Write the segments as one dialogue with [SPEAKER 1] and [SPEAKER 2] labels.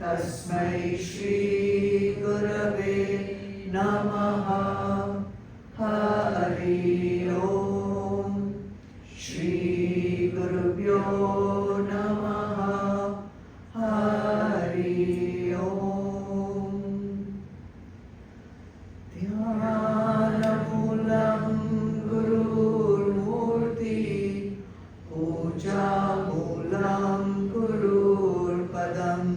[SPEAKER 1] तस्मै श्री गुरवे नमः। हरि ओम। श्री गुरुभ्यो नमः। हरि ओम। ध्यानमूलं गुरुर्मूर्ति, पूजामूलं गुरुर्पदम्,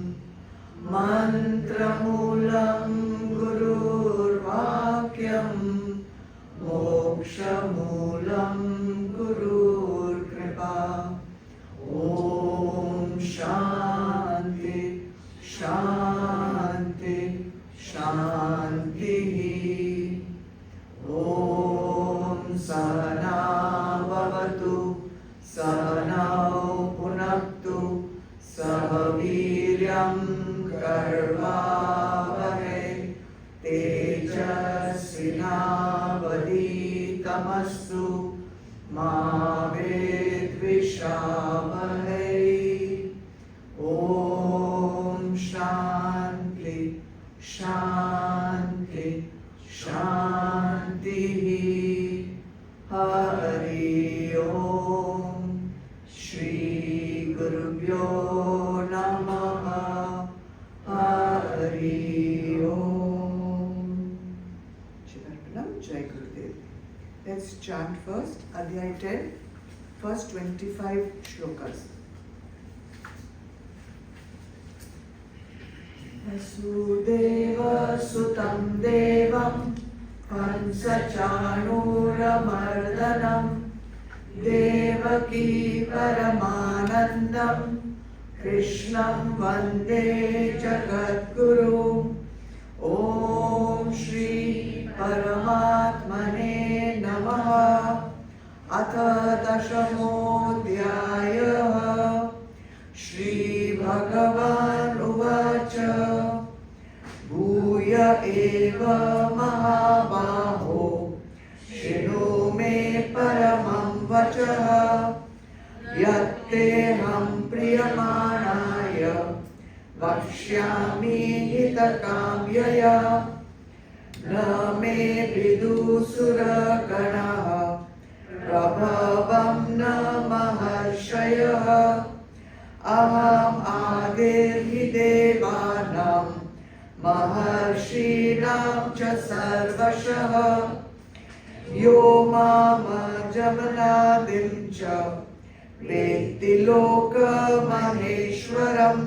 [SPEAKER 1] मन्त्रमूलं गुरुर्वाक्यम्, मोक्षमूलं गुरुर्कृपा। ॐ शान्ति शान्ति शान्तिः। ॐ सहना भवतु, सहनौ पुनक्तु, सह वीर्यं कर्वावहै, तेजस्विनावधीतमस्तु मा विद्विषावहै। ॐ शान्ति शान्ति शान्तिः। हरि ओम। श्री गुरुभ्यो नमः। हरि ओम। Chidanam, Jai Gurudev. Let's chant first Adhyay 10, first 25 shlokas. Vasudeva sutam devam Kansachanuramardhanam Devaki Paramanandam Krishnam Vande Jagadguru. Om Shri Paramatmane Namaha. Atha Dashamodhyayah. Shri Bhagwan Uvacha. Bhuya eva mahabaho shinu me paramam vachah yatteham priyamanaya vakshyami hitakamyaya na me vidusura ganaha prabhavam na maharshayah aham adirhi devanam Maharshinaam cha sarvashah yo mamajamanadim cha vetti loka maheshwaram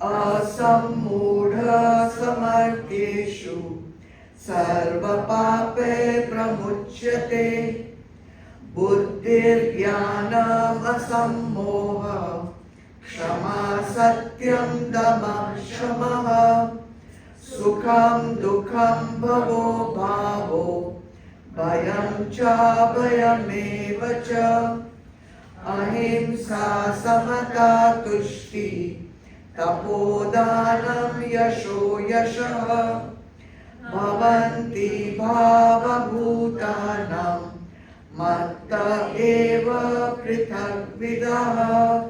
[SPEAKER 1] asammudha samartyeshu sarva pape pramuchyate buddhir jnanam asammoha Shama satyam damam shamah Sukham dukham bhavo bhavo Bhayam cha bhayameva cha Ahimsa samata tushti Tapodanam yasho yashah Bhavanti bhava bhutanam Matta eva prithak vidah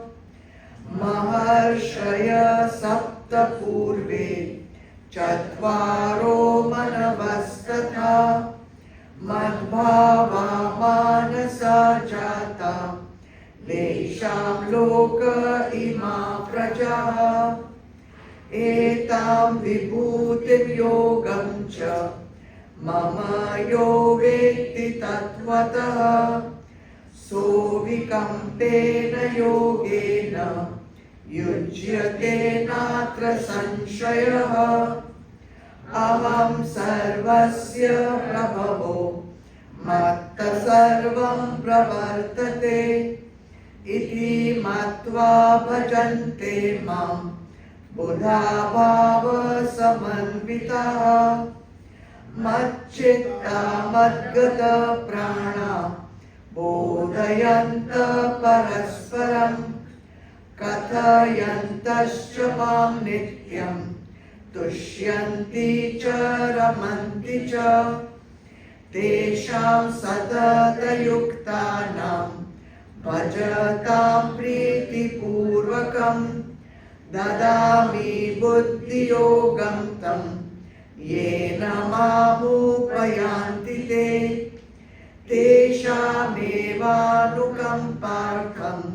[SPEAKER 1] Maharshaya sapta purve Chatvaro manavastatha Madbhava manasa jata Desham loka ima prajaha Etam vibhutim yogam cha मम यो वेत्ति तत्त्वतः सोऽविकम्पेन योगेन युज्यते नात्र संशयः अहं सर्वस्य प्रभवो मत्तः सर्वं प्रवर्तते इति मत्वा भजन्ते मां बुधा भावसमन्विताः मच्चित्ता मद्गतप्राणा बोधयन्तः परस्परं कथयन्तश्च मां नित्यं तुष्यन्ति च रमन्ति च तेषां सततयुक्तानां भजतां प्रीतिपूर्वकं ददामि बुद्धियोगं तं येन मामुपयान्ति ते तेषामेवानुकम्पार्थम्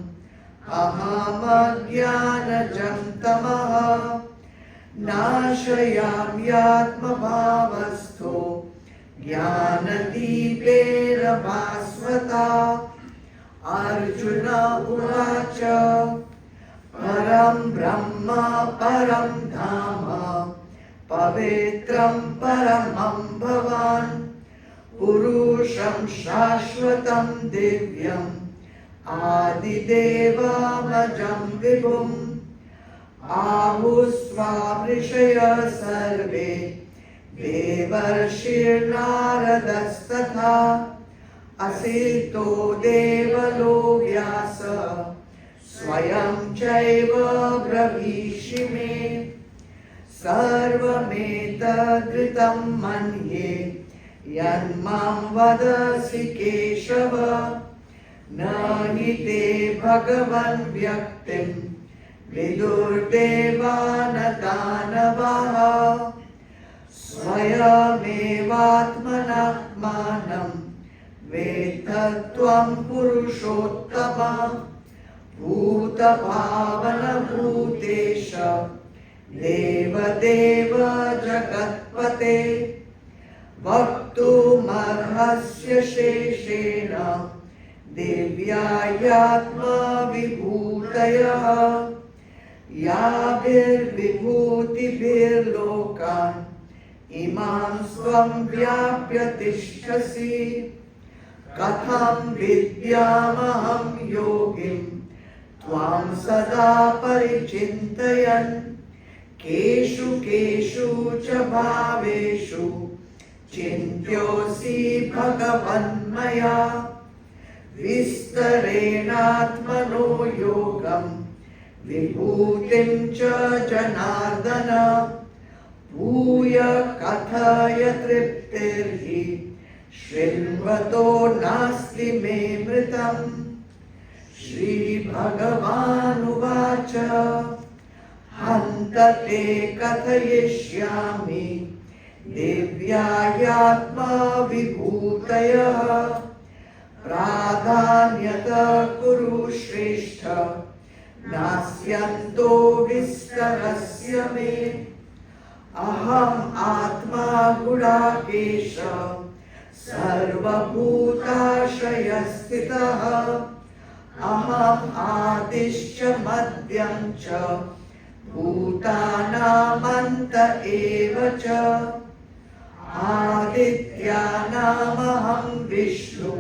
[SPEAKER 1] अहमज्ञानजं तमः नाशयाम्यात्मभावस्थो ज्ञानदीपेन भास्वता अर्जुन उवाच परं ब्रह्म परं धाम पवित्रं परमं भवान् पुरुषं शाश्वतं दिव्यम् आदिदेवमजं विभुम् आहुस्त्वामृषयः सर्वे देवर्षिर्नारदस्तथा असितो देवलो व्यासः स्वयं चैव ब्रवीषि मे सर्वमेतद्ऋतं मन्ये यन्मां वदसि केशव न हि ते भगवन् व्यक्तिं विदुर्देवान् दानवाः स्वयमेवात्मनात्मानं वेत्थत्वं पुरुषोत्तम भूतभावनभूतेश देवदेव जगत्पते वक्तुमर्हस्य शेषेण दिव्यायात्मविभूतयः याभिर्विभूतिभिर्लोकान् इमां स्वं व्याप्य तिष्ठसि कथं विद्यामहं योगिं त्वां सदा परिचिन्तयन् केषु केषु च भावेषु चिन्त्योऽसि भगवन्मया विस्तरेणात्मनो योगं विभूतिं च जनार्दन भूय कथय तृप्तिर्हि शृण्वतो नास्ति मे मृतम् श्रीभगवानुवाच हन्त ते कथयिष्यामि दिव्यायात्मविभूतयः प्राधान्यतः कुरु श्रेष्ठ नास्यन्तो विस्तरस्य मे अहम् आत्मा गुडाकेश सर्वभूताश्रयस्थितः अहम् आदिश्च मध्यं च भूतानामन्त एव च आदित्यानामहं विष्णु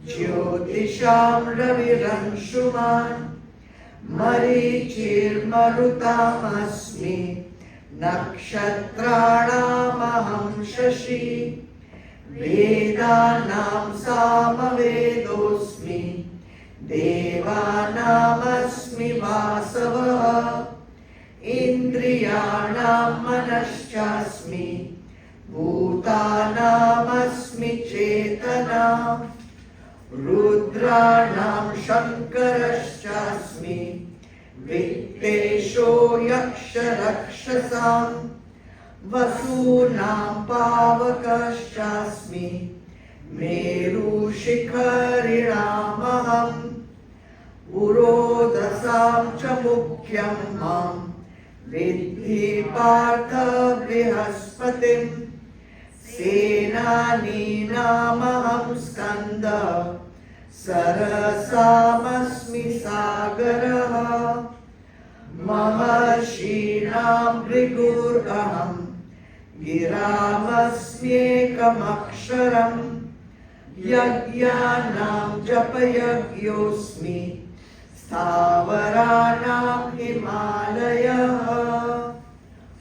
[SPEAKER 1] ज्योतिषां रविरंशुमान् मरीचिर्मरुतामस्मि नक्षत्राणामहं शशि वेदानां सामवेदोऽस्मि देवानामस्मि वासवः इन्द्रियाणां मनश्चास्मि भूतानामस्मि चेतना रुद्राणां शङ्करश्चास्मि वित्तेषो यक्षरक्षसां वसूनां पावकश्चास्मि मेरुशिखरिणामहम् पुरोदसां च मुख्यं मां विद्धि पार्थ बृहस्पतिं सेनानीनामहं स्कन्द सरसामस्मि सागरः महर्षीणां भृगुरहं गिरामस्म्येकमक्षरम् यज्ञानां जपयज्ञोऽस्मि स्थावराणां हिमालयः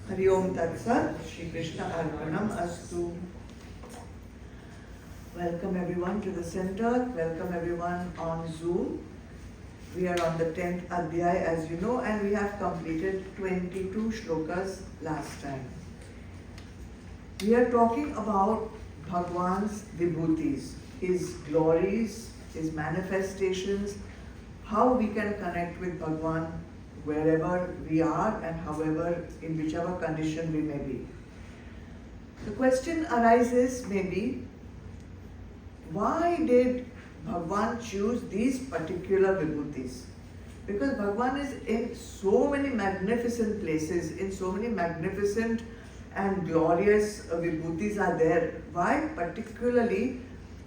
[SPEAKER 1] हरि ओम तत्सत श्री कृष्ण अर्पणम अस्तु Welcome everyone to the center. Welcome everyone on Zoom. We are on the 10th Adhyay as you know, and we have completed 22 shlokas last time. We are talking about Bhagwan's vibhutis, his glories, his manifestations, how we can connect with Bhagwan wherever we are and however, in whichever condition we may be. The question arises maybe, why did Bhagwan choose these particular vibhutis? Because Bhagwan is in so many magnificent places, in so many magnificent and glorious vibhutis are there. Why particularly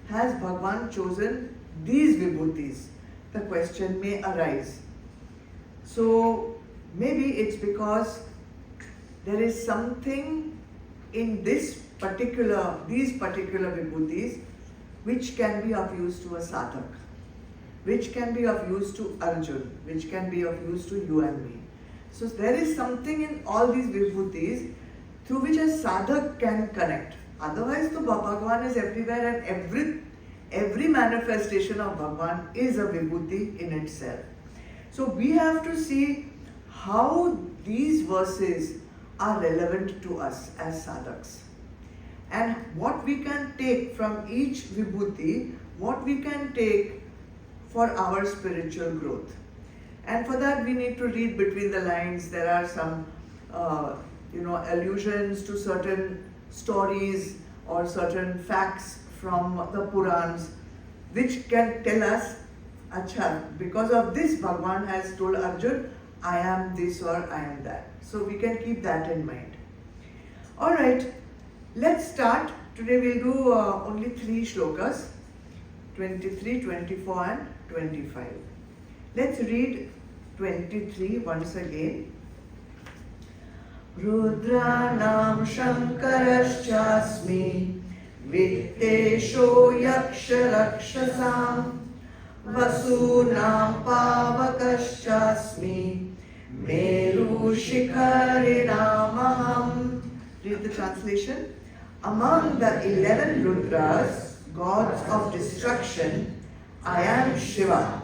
[SPEAKER 1] has Bhagwan chosen these vibhutis? The question may arise. So maybe it's because there is something in these particular vibhutis which can be of use to a sadhak, which can be of use to Arjun, which can be of use to you and me. So there is something in all these vibhutis through which a sadhak can connect. Otherwise, the Bhagwan is everywhere, and every manifestation of Bhagwan is a vibhuti in itself. So we have to see how these verses are relevant to us as sadhaks, and what we can take from each vibhuti, what we can take for our spiritual growth. And for that we need to read between the lines. There are some allusions to certain stories or certain facts from the Purans which can tell us, Acha, because of this Bhagwan has told Arjun, I am this or I am that. So we can keep that in mind. Alright, let's start. Today we'll do only 3 shlokas, 23, 24 and 25. Let's read 23 once again. Rudranam Shankarashchasmi Vittesho Yaksharakshasam Vasunam Pavakaschasmi Meru Shikharinamaham. Read the translation. Among the 11 Rudras, gods of destruction, I am Shiva.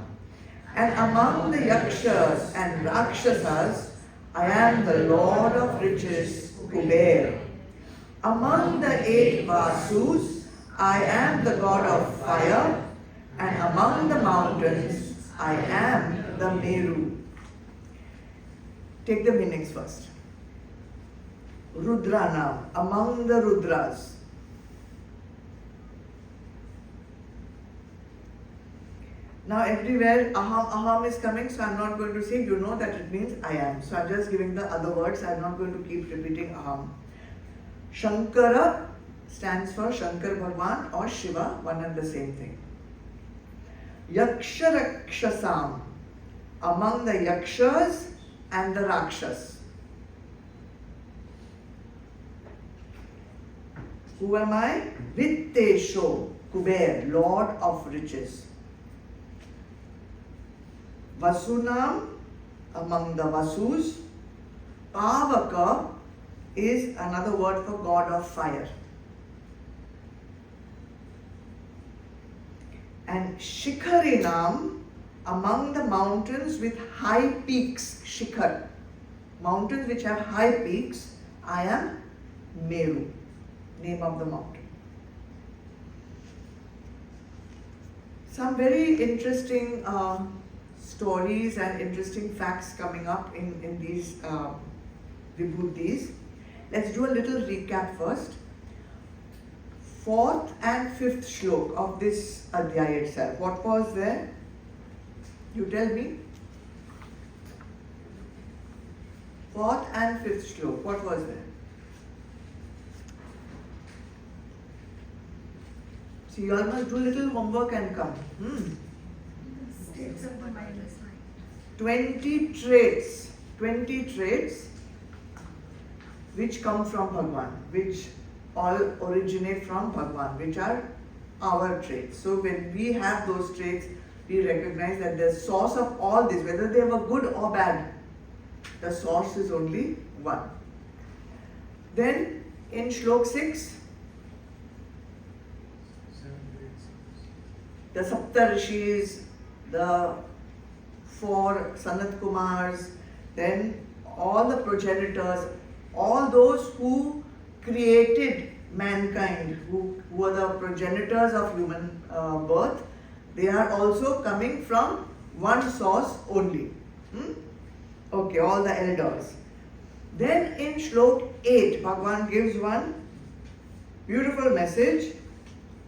[SPEAKER 1] And among the Yakshas and Rakshasas, I am the Lord of riches, Kuber. Among the 8 Vasus, I am the god of fire. And among the mountains, I am the Meru. Take the meanings first. Rudranam, among the Rudras. Now everywhere aham is coming, so I'm not going to say, you know that it means I am. So I'm just giving the other words, I'm not going to keep repeating aham. Shankara stands for Shankar Bhagwan or Shiva, one and the same thing. Yaksharakshasam, among the Yakshas and the Rakshas. Who am I? Vittesho, Kuber, Lord of riches. Vasunam, among the Vasus. Pavaka is another word for god of fire. And Shikharinam, among the mountains with high peaks, Shikhar. Mountains which have high peaks, I am Meru, name of the mountain. Some very interesting stories and interesting facts coming up in these vibhutis. Let's do a little recap first. 4th and 5th shlok of this Adhyay itself. What was there? You tell me. 4th and 5th shlok. What was there? So you all must do little homework and come.
[SPEAKER 2] States of the mind is like
[SPEAKER 1] 20 traits. 20 traits which come from Bhagwan, which all originate from Bhagwan, which are our traits. So when we have those traits, we recognize that the source of all this, whether they were good or bad, the source is only one. Then in Shlok 6, the Saptarishis, the 4 Sanat Kumars, then all the progenitors, all those who created mankind, who were the progenitors of human birth, they are also coming from one source only. Okay, all the elders. Then in Shlok 8, Bhagwan gives one beautiful message.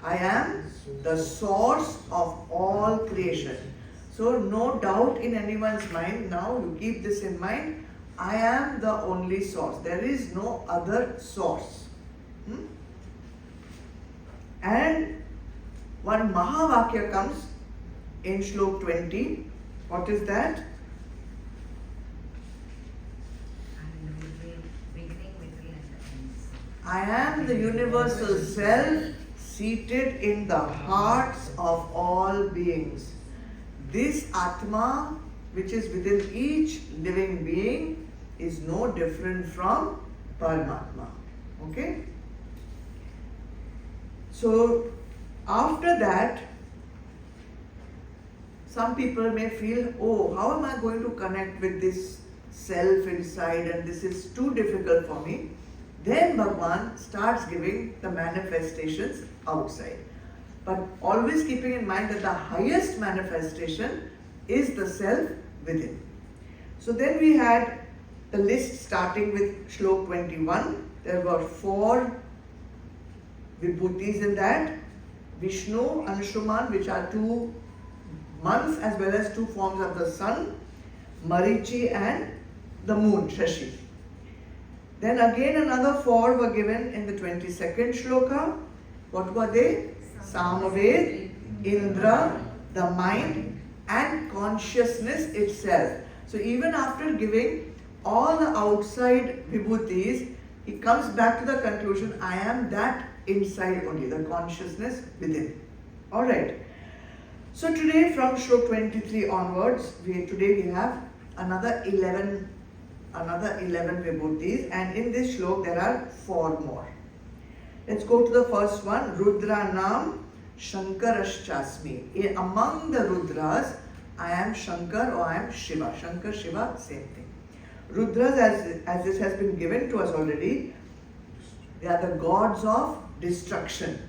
[SPEAKER 1] I am the source of all creation. So no doubt in anyone's mind, now you keep this in mind, I am the only source. There is no other source. And one Mahavakya comes in Shlok 20. What is that? I am the universal self seated in the hearts of all beings. This Atma, which is within each living being, is no different from Paramatma. Okay? So, after that, some people may feel, oh, how am I going to connect with this self inside, and this is too difficult for me. Then Bhagwan starts giving the manifestations outside. But always keeping in mind that the highest manifestation is the self within. So then we had the list starting with Shlok 21. There were 4 Vibhutis in that. Vishnu, Anshuman, which are 2 months as well as 2 forms of the sun. Marichi and the moon, Shashi. Then again another 4 were given in the 22nd Shloka. What were they? Samaved, Indra, the mind and consciousness itself. So even after giving all the outside vibhutis, he comes back to the conclusion, I am that inside only, the consciousness within. Alright. So today from Shlok 23 onwards, today we have another 11 vibhutis, and in this Shlok there are 4 more. Let's go to the first one. Rudra Nam Shankaraschasmi. Among the Rudras, I am Shankar or I am Shiva. Shankar, Shiva, same thing. Rudras, as this has been given to us already, they are the gods of destruction.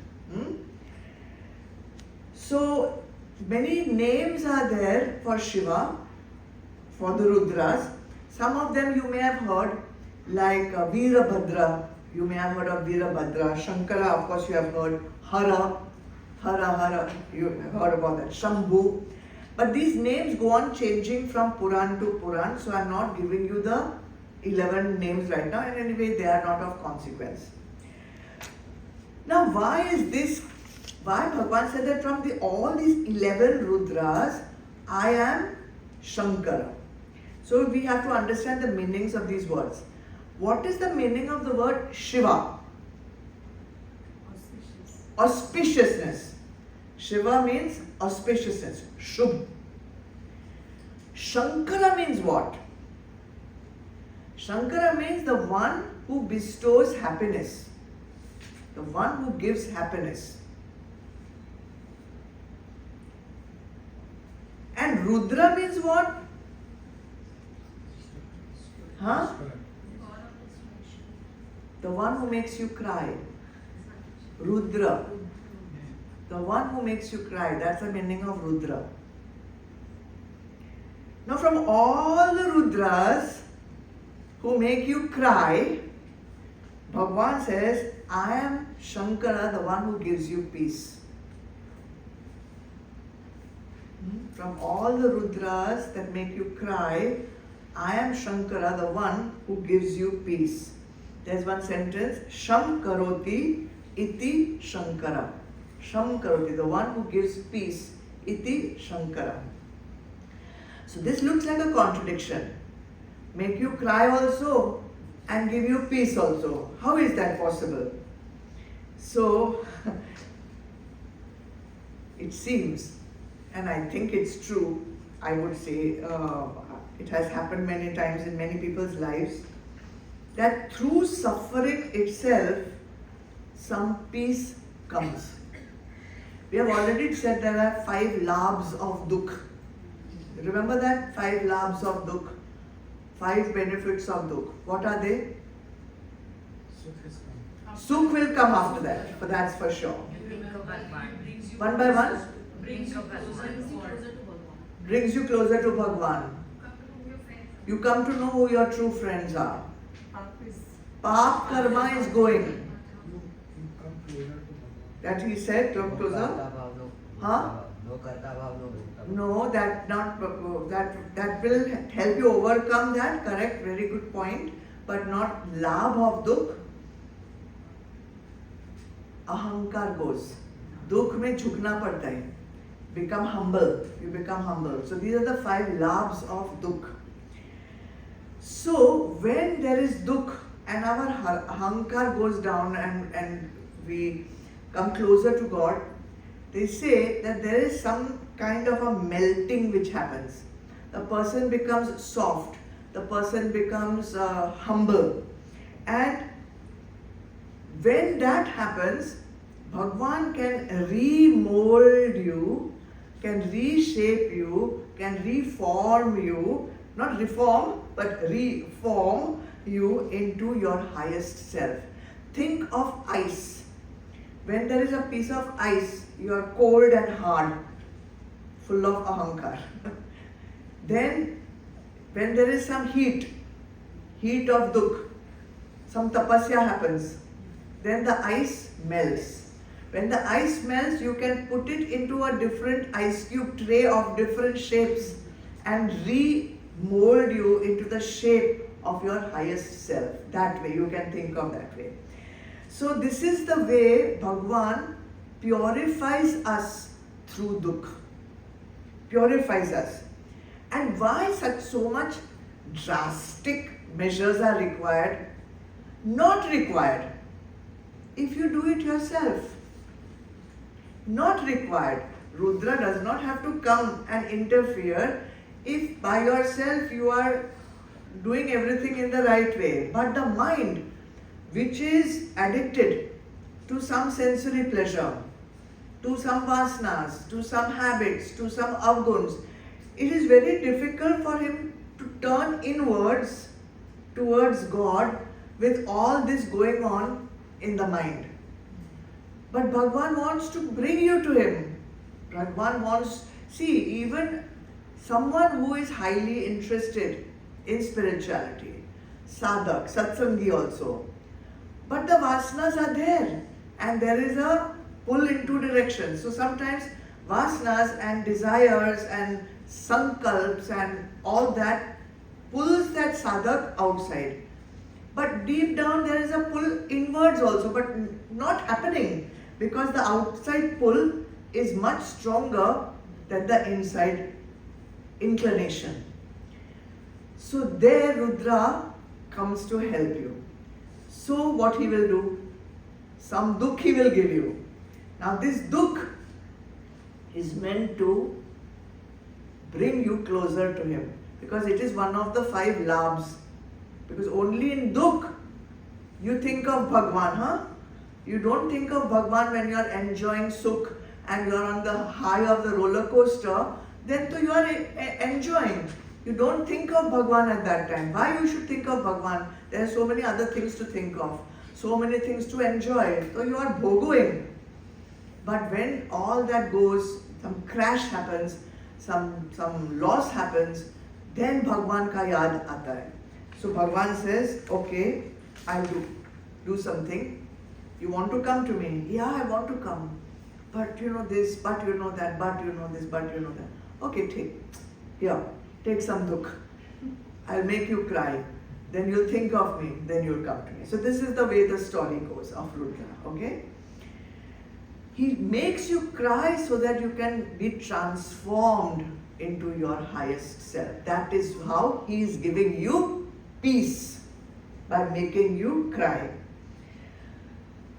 [SPEAKER 1] So many names are there for Shiva, for the Rudras. Some of them you may have heard, like Veerabhadra. You may have heard of Veerabhadra. Shankara, of course, you have heard. Hara, you have heard about that. Shambhu. But these names go on changing from Puran to Puran, so I am not giving you the 11 names right now, and anyway, they are not of consequence. Now, why is this? Why Bhagwan said that from all these 11 Rudras, I am Shankara. So we have to understand the meanings of these words. What is the meaning of the word Shiva? Auspiciousness. Shiva means auspiciousness. Shubh. Shankara means what? Shankara means the one who bestows happiness. The one who gives happiness. And Rudra means what? Huh? The one who makes you cry. Rudra. The one who makes you cry. That's the meaning of Rudra. Now from all the Rudras who make you cry, Bhagwan says, I am Shankara, the one who gives you peace. From all the Rudras that make you cry, I am Shankara, the one who gives you peace. There's one sentence, Sham Karoti Iti Shankara. Sham karoti, the one who gives peace. Iti Shankara. So this looks like a contradiction. Make you cry also and give you peace also. How is that possible? So it seems, and I think it's true, I would say, it has happened many times in many people's lives, that through suffering itself, some peace comes. We have already said there are 5 labs of dukh. Remember that? 5 labs of dukh. 5 benefits of dukh. What are they? Sukh will come after that, but that's for sure. One by one? Brings you closer to Bhagwan. You come to know who your true friends are. Paap karma is going. That he said, come closer. Huh? No, that will help you overcome that. Correct, very good point. But not labh of dukh. Ahankar goes. Dukh mein jhukna padta hai. Become humble. You become humble. So these are the 5 labhs of dukh. So when there is dukh and our ahankar goes down and we come closer to God, they say that there is some kind of a melting which happens. The person becomes soft. The person becomes humble. And when that happens, Bhagwan can remold you, can reshape you, can reform you, not reform, but reform you into your highest self. Think of ice. When there is a piece of ice, you are cold and hard, full of ahankar. Then, when there is some heat of dukh, some tapasya happens, then the ice melts. When the ice melts, you can put it into a different ice cube tray of different shapes and re-mold you into the shape of your highest self. That way, you can think of that way. So this is the way Bhagwan purifies us through dukh. Purifies us. And why so much drastic measures are required? Not required. If you do it yourself. Not required. Rudra does not have to come and interfere if by yourself you are doing everything in the right way. But the mind, which is addicted to some sensory pleasure, to some vasanas, to some habits, to some avguns, it is very difficult for him to turn inwards towards God with all this going on in the mind. But Bhagwan wants to bring you to him. Bhagwan wants, see, even someone who is highly interested in spirituality, sadhak, satsangi also, but the vasanas are there and there is a pull in 2 directions. So sometimes vasanas and desires and sankalps and all that pulls that sadhak outside. But deep down there is a pull inwards also, but not happening because the outside pull is much stronger than the inside inclination. So there Rudra comes to help you. So what he will do? Some dukh he will give you. Now this dukh is meant to bring you closer to him because it is one of the 5 labhs. Because only in dukh you think of Bhagwan, huh? You don't think of Bhagwan when you are enjoying sukh and you are on the high of the roller coaster. Then you are enjoying. You don't think of Bhagwan at that time. Why you should think of Bhagwan? There are so many other things to think of. So many things to enjoy. So you are bhoguing. But when all that goes, some crash happens, some loss happens, then Bhagwan ka yaad aata hai. So Bhagwan says, okay, I'll do something. You want to come to me? Yeah, I want to come. But you know this, but you know that, but you know this, but you know that. Okay, take some dukh. I'll make you cry. Then you'll think of me, then you'll come to me. So this is the way the story goes of Rudra, okay? He makes you cry so that you can be transformed into your highest self. That is how he is giving you peace, by making you cry.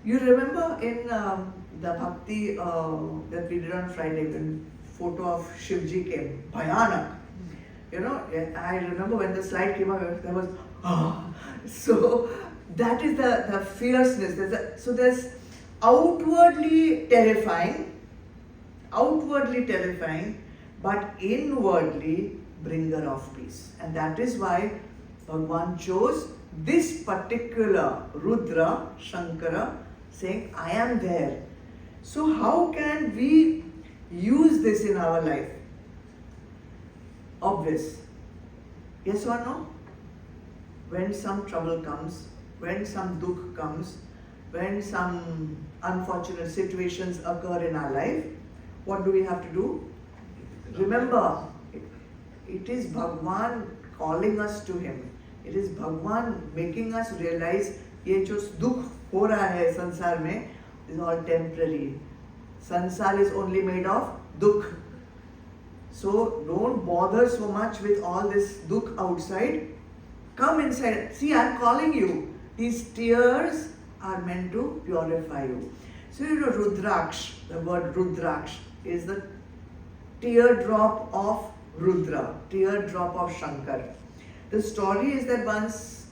[SPEAKER 1] You remember in the bhakti that we did on Friday, when photo of Shivji came, Bhayanak. You know, I remember when the slide came up, there was, so that is the fierceness. So there's outwardly terrifying, but inwardly bringer of peace. And that is why Bhagwan chose this particular Rudra, Shankara, saying, I am there. So how can we use this in our life? Obvious. Yes or no? When some trouble comes, when some dukh comes, when some unfortunate situations occur in our life, what do we have to do? Remember, it is Bhagwan calling us to him. It is Bhagwan making us realize ये जो दुख हो रहा है संसार में is all temporary. Sansar is only made of dukh. So don't bother so much with all this dukh outside. Come inside. See, I am calling you. These tears are meant to purify you. So you know Rudraksh, the word Rudraksh is the teardrop of Rudra, teardrop of Shankar. The story is that once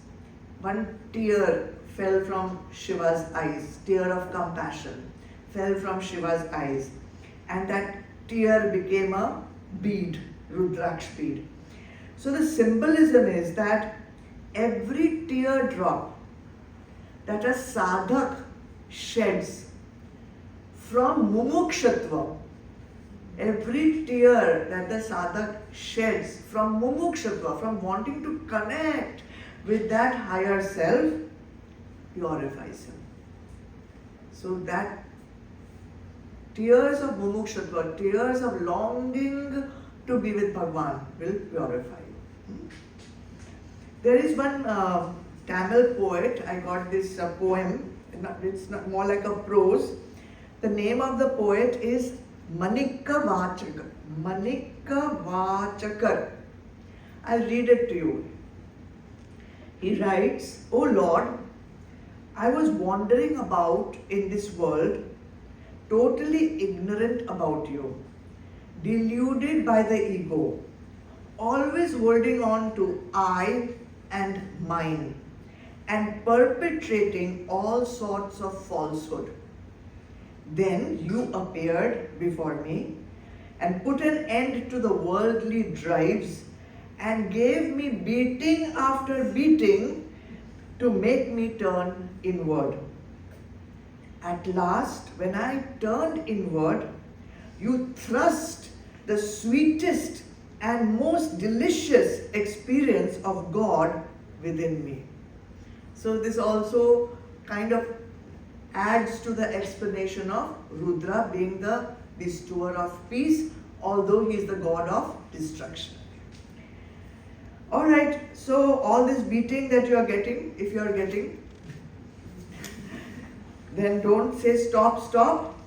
[SPEAKER 1] one tear fell from Shiva's eyes, tear of compassion, fell from Shiva's eyes, and that tear became a bead, Rudraksh bead. So the symbolism is that every teardrop that a sadhak sheds from mumukshatva, every tear that the sadhak sheds from mumukshatva, from wanting to connect with that higher self, purifies him. So that tears of mumukshatva, tears of longing to be with Bhagwan will purify you. There is one Tamil poet, I got this poem, it's not more like a prose. The name of the poet is Manikka Vachakar. I'll read it to you. He writes, O Lord, I was wandering about in this world, totally ignorant about you, deluded by the ego, always holding on to I and mine, and perpetrating all sorts of falsehood. Then you appeared before me and put an end to the worldly drives and gave me beating after beating to make me turn inward. At last, when I turned inward, you thrust the sweetest and most delicious experience of God within me. So this also kind of adds to the explanation of Rudra being the bestower of peace, although he is the god of destruction. Alright, so all this beating that you are getting, if you are getting, then don't say stop, stop.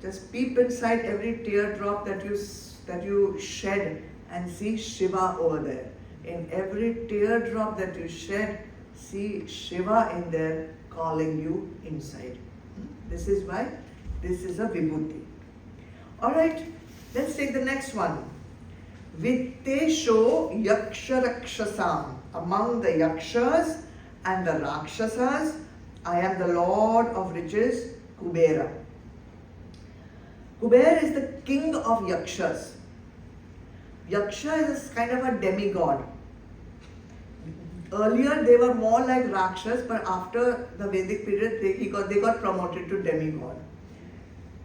[SPEAKER 1] Just peep inside every teardrop that you shed and see Shiva over there. In every teardrop that you shed, see Shiva in there calling you inside. This is why this is a vibhuti. Alright, let's take the next one. Vittesho yaksha rakshasam. Among the yakshas and the rakshasas, I am the Lord of riches, Kubera. Kubera is the king of yakshas. Yaksha is kind of a demigod. Earlier they were more like Rakshas, but after the Vedic period they got promoted to demigod.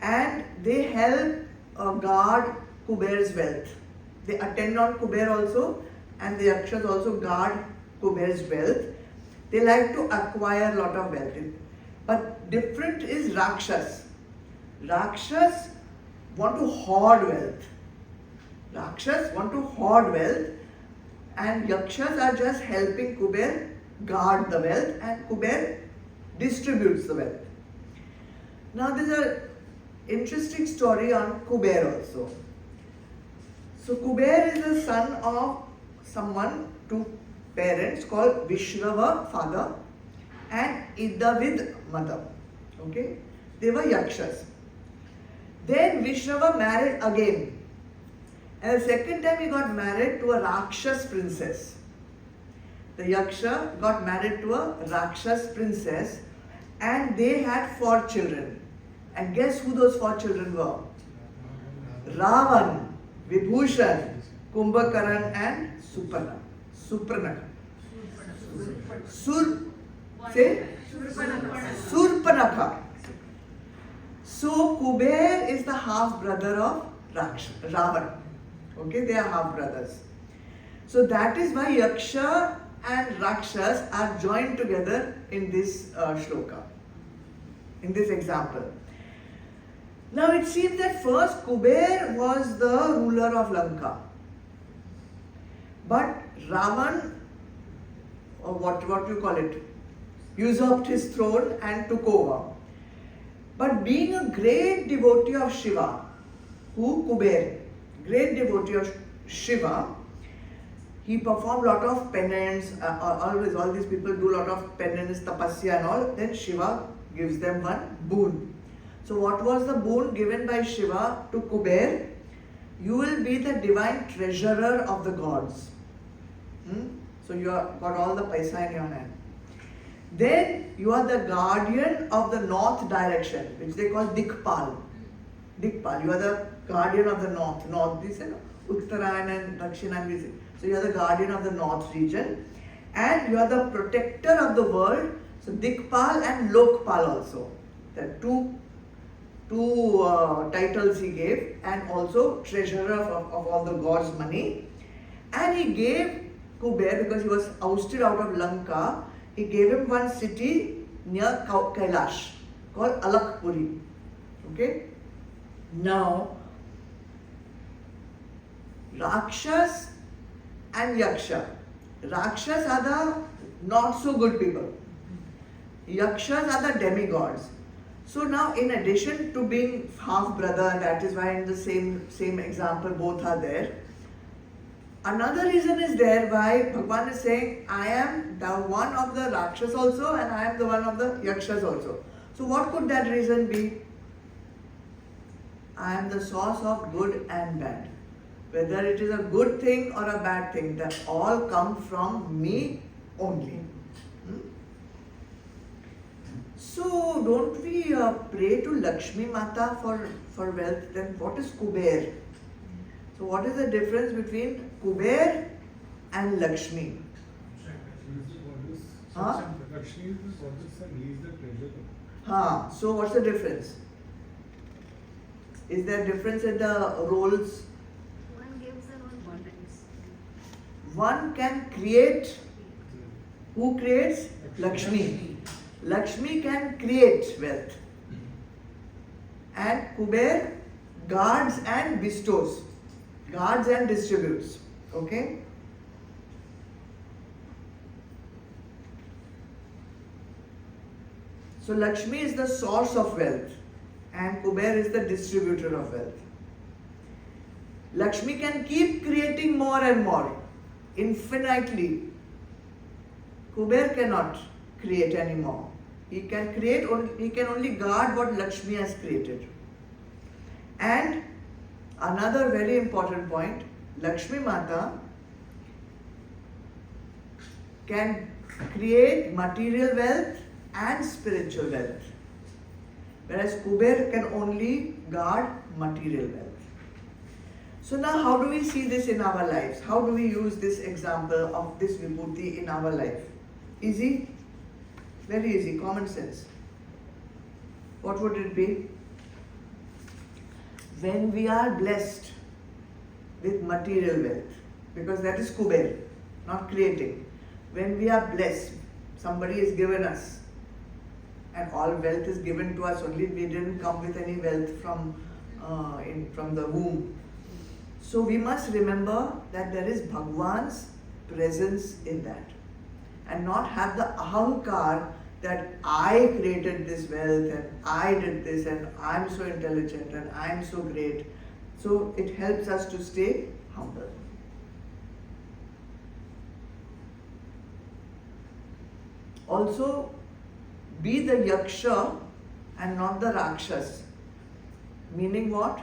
[SPEAKER 1] And they help guard Kuber's wealth. They attend on Kuber also, and the Yakshas also guard Kuber's wealth. They like to acquire a lot of wealth. But different is Rakshas. Rakshas want to hoard wealth. Rakshas want to hoard wealth, and Yakshas are just helping Kuber guard the wealth, and Kuber distributes the wealth. Now there's a interesting story on Kuber also. So Kuber is the son of someone, two parents called Vishrava, father, and Idavid, mother. Okay, they were Yakshas. Then Vishrava married again. And the second time he got married to a Rakshas princess. The Yaksha got married to a Rakshas princess and they had 4 children. And guess who those 4 children were? Ravan, Vibhushan, Kumbhakaran and Surpanakha. Surpanakha. So Kuber is the half brother of Ravan. Okay, they are half brothers. So that is why Yaksha and Rakshas are joined together in this shloka, in this example. Now it seems that first Kuber was the ruler of Lanka. But Ravan, or what you call it, usurped his throne and took over. But being a great devotee of Shiva, Kuber, great devotee of Shiva, he performed a lot of penance, always all these people do a lot of penance, tapasya and all, then Shiva gives them one boon. So what was the boon given by Shiva to Kuber? You will be the divine treasurer of the gods. So you have got all the paisa in your hand. Then you are the guardian of the north direction, which they call Dikpal. Dikpal, you are the guardian of the north. North, this is Uttarayan and Dakshinan. So you are the guardian of the north region. And you are the protector of the world. So Dikpal and Lokpal also. The two titles he gave, and also treasurer of all the gods' money. And he gave Kuber, because he was ousted out of Lanka, he gave him one city near Kailash called Alakpuri. Okay? Now, Rakshas and Yaksha. Rakshas are the not so good people. Yakshas are the demigods. So now, in addition to being half brother, that is why in the same example both are there. Another reason is there why Bhagwan is saying, I am the one of the Rakshas also and I am the one of the Yakshas also. So what could that reason be? I am the source of good and bad. Whether it is a good thing or a bad thing, that all come from me only. So don't we pray to Lakshmi Mata for wealth? Then what is Kuber? So what is the difference between Kuber and Lakshmi?
[SPEAKER 2] Lakshmi is the goddess and he is the treasurer.
[SPEAKER 1] So what's the difference? Is there difference in the roles?
[SPEAKER 3] One gives and one takes.
[SPEAKER 1] One can create. Who creates? Lakshmi. Lakshmi can create wealth. And Kuber guards and bestows. Guards and distributes. Okay? So Lakshmi is the source of wealth and Kuber is the distributor of wealth. Lakshmi can keep creating more and more, infinitely. Kuber cannot create anymore. He can only guard what Lakshmi has created. And another very important point, Lakshmi Mata can create material wealth and spiritual wealth, whereas Kuber can only guard material wealth. So now how do we see this in our lives? How do we use this example of this vibhuti in our life? Easy? Very easy, common sense. What would it be? When we are blessed with material wealth, because that is Kuber, not creating. When we are blessed, somebody has given us, and all wealth is given to us, only we didn't come with any wealth from the womb. So we must remember that there is Bhagwan's presence in that, and not have the ahankar that I created this wealth and I did this and I'm so intelligent and I'm so great. So it helps us to stay humble. Also, be the yaksha and not the rakshas. Meaning what?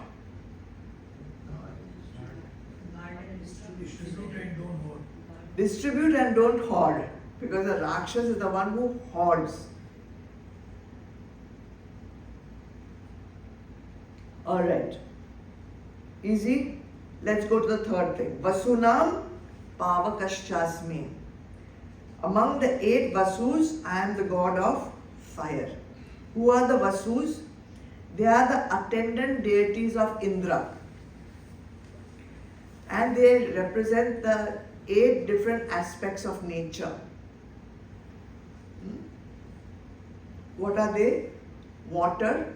[SPEAKER 1] Distribute and don't hoard. Because the rakshas is the one who hoards. Alright. Easy? Let's go to the third thing. Vasunam pavakaschasmi. Among the 8 Vasus, I am the god of fire. Who are the Vasus? They are the attendant deities of Indra. And they represent the 8 different aspects of nature. What are they? Water.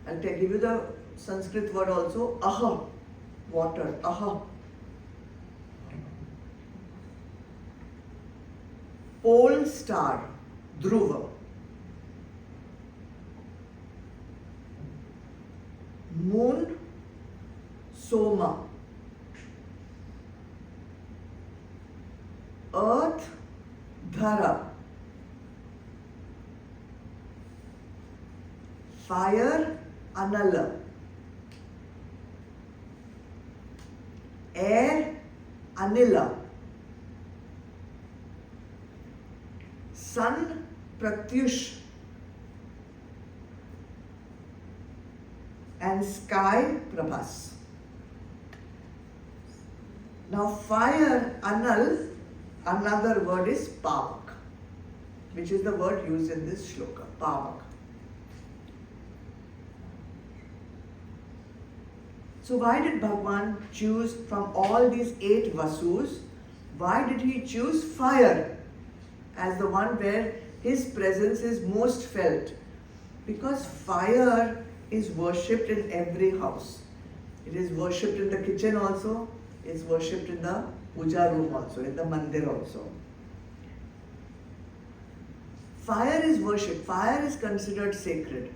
[SPEAKER 1] I'll give you the Sanskrit word also. Aha. Water. Aha. Pole star. Dhruva. Moon. Soma. Earth. Dhara. Fire. Anala. Air. Anila. Sun. Pratyush. And sky. Prabhas. Now fire, Anal, another word is Pavak, which is the word used in this shloka, Pavak. So why did Bhagwan choose from all these 8 Vasus, why did he choose fire as the one where his presence is most felt? Because fire is worshipped in every house. It is worshipped in the kitchen also, is worshipped in the puja room also, in the mandir also. Fire is worshipped. Fire is considered sacred.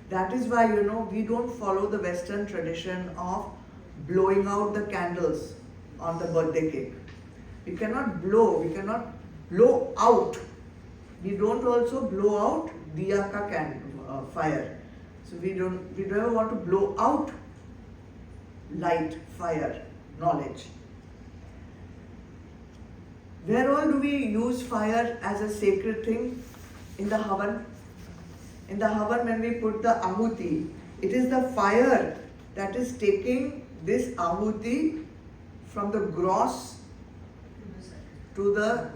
[SPEAKER 1] That is why, we don't follow the Western tradition of blowing out the candles on the birthday cake. We cannot blow out. We don't also blow out diya ka fire. So we don't ever want to blow out light, fire, knowledge. Where all do we use fire as a sacred thing? In the Havan. In the Havan, when we put the Ahuti, it is the fire that is taking this Ahuti from the gross to the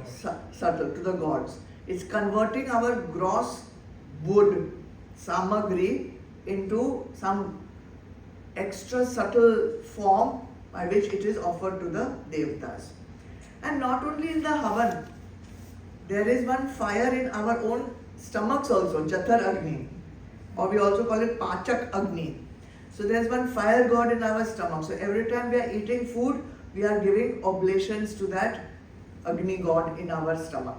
[SPEAKER 1] subtle, to the gods. It's converting our gross wood, samagri, into some extra subtle form by which it is offered to the Devtas. And not only in the Havan, there is one fire in our own stomachs also, Jatar Agni, or we also call it Pachak Agni. So there is one fire god in our stomach. So every time we are eating food, we are giving oblations to that Agni god in our stomach.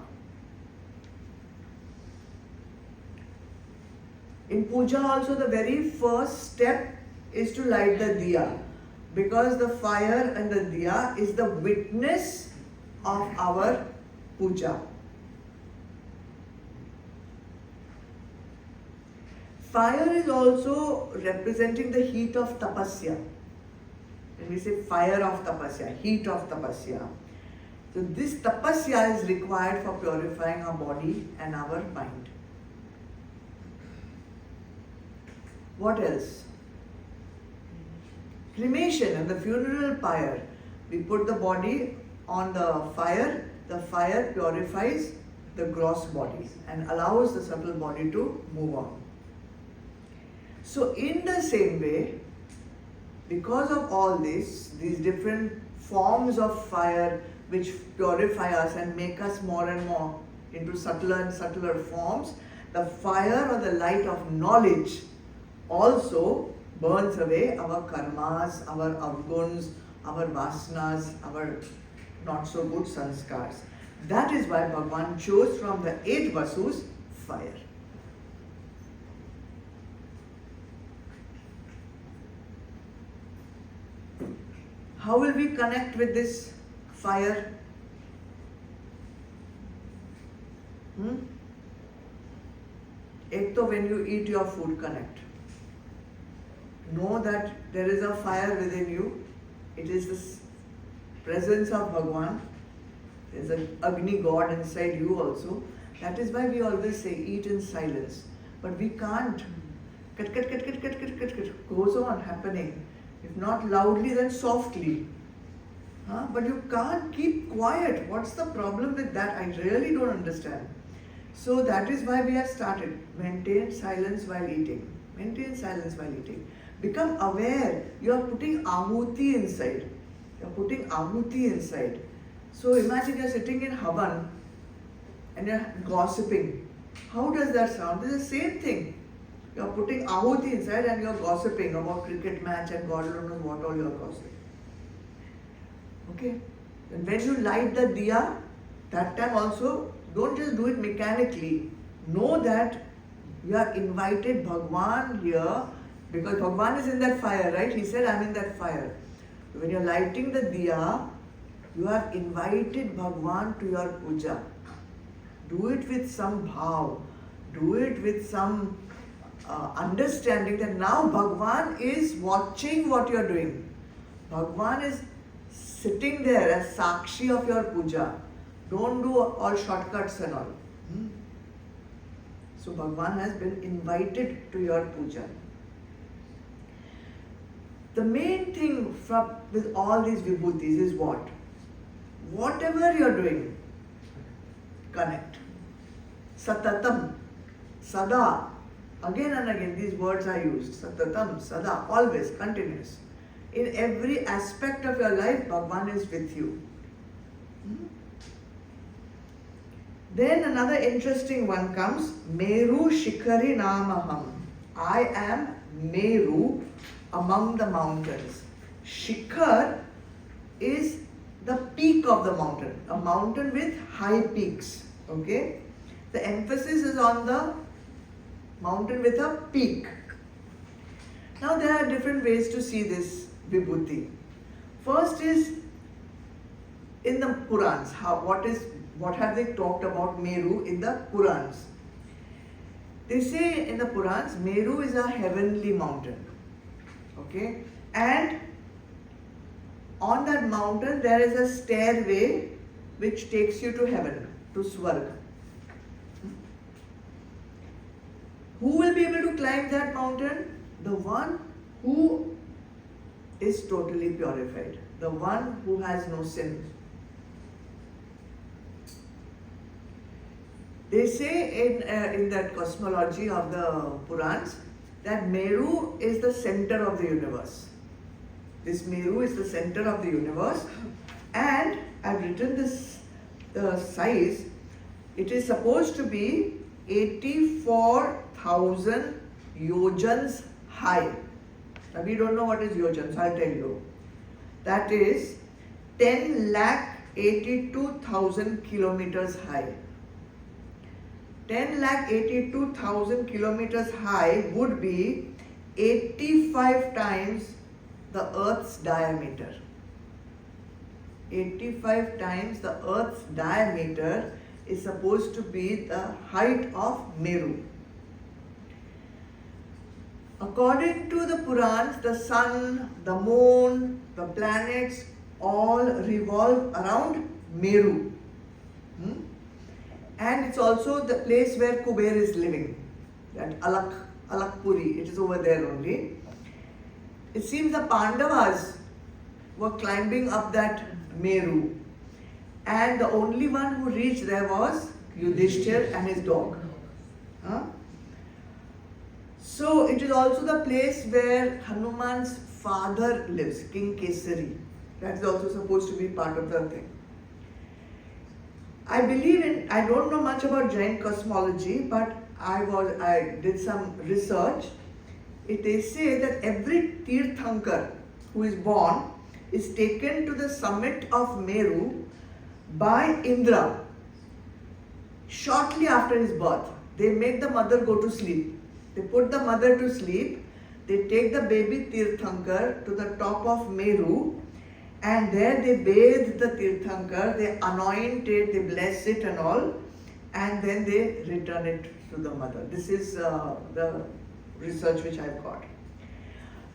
[SPEAKER 1] In puja also, the very first step is to light the diya, because the fire and the diya is the witness of our puja. Fire is also representing the heat of tapasya. When we say fire of tapasya, heat of tapasya. So this tapasya is required for purifying our body and our mind. What else? Cremation and the funeral pyre. We put the body on the fire purifies the gross body and allows the subtle body to move on. So in the same way, because of all this, these different forms of fire which purify us and make us more and more into subtler and subtler forms, the fire or the light of knowledge also burns away our karmas, our avguns, our vasanas, our not so good sanskars. That is why Bhagwan chose from the 8 Vasus fire. How will we connect with this fire? Ek to when you eat your food, connect. Know that there is a fire within you. It is the presence of Bhagwan. There is an Agni God inside you also. That is why we always say, eat in silence. But we can't. Cut, goes on happening. If not loudly, then softly. But you can't keep quiet. What's the problem with that? I really don't understand. So that is why we have started. Maintain silence while eating. Maintain silence while eating. Become aware. You are putting ahuti inside. You are putting ahuti inside. So imagine you are sitting in Havan and you are gossiping. How does that sound? It's the same thing. You are putting ahuti inside and you are gossiping about cricket match and God knows what all you are gossiping. Okay? And when you light the diya, that time also, don't just do it mechanically. Know that you have invited Bhagwan here because Bhagwan is in that fire, right? He said, I'm in that fire. When you're lighting the diya, you have invited Bhagwan to your puja. Do it with some bhav. Do it with some understanding that now Bhagwan is watching what you're doing. Bhagwan is sitting there as Sakshi of your puja. Don't do all shortcuts and all. So Bhagwan has been invited to your puja. The main thing with all these vibhutis is what? Whatever you're doing, connect. Satatam, sada. Again and again these words are used. Satatam, sada, always, continuous. In every aspect of your life, Bhagwan is with you. Then another interesting one comes, Meru Shikhari Namaham. I am Meru among the mountains. Shikhar is the peak of the mountain, a mountain with high peaks. Okay? The emphasis is on the mountain with a peak. Now there are different ways to see this vibhuti. First is in the Purans. What have they talked about Meru in the Purans? They say in the Purans, Meru is a heavenly mountain. Okay? And on that mountain there is a stairway which takes you to heaven, to Swarga. Who will be able to climb that mountain? The one who is totally purified. The one who has no sin. They say in that cosmology of the Purans that Meru is the center of the universe. This Meru is the center of the universe, and I've written this size. It is supposed to be 84,000 yojans high. Now we don't know what is yojans, I'll tell you. That is 10,82,000 kilometers high. 10,82,000 kilometers high would be 85 times the Earth's diameter. 85 times the Earth's diameter is supposed to be the height of Meru. According to the Purans, the sun, the moon, the planets all revolve around Meru. And it's also the place where Kuber is living, that Alakpuri, it is over there only. It seems the Pandavas were climbing up that Meru, and the only one who reached there was Yudhishthir and his dog. So it is also the place where Hanuman's father lives, King Kesari. That is also supposed to be part of the thing. I don't know much about Jain cosmology, but I did some research. They say that every Tirthankar who is born is taken to the summit of Meru by Indra. shortly after his birth, they make the mother go to sleep. They put the mother to sleep. They take the baby Tirthankar to the top of Meru, and there they bathe the Tirthankar, they anoint it, they bless it and all, and then they return it to the mother. This is the research which I've got.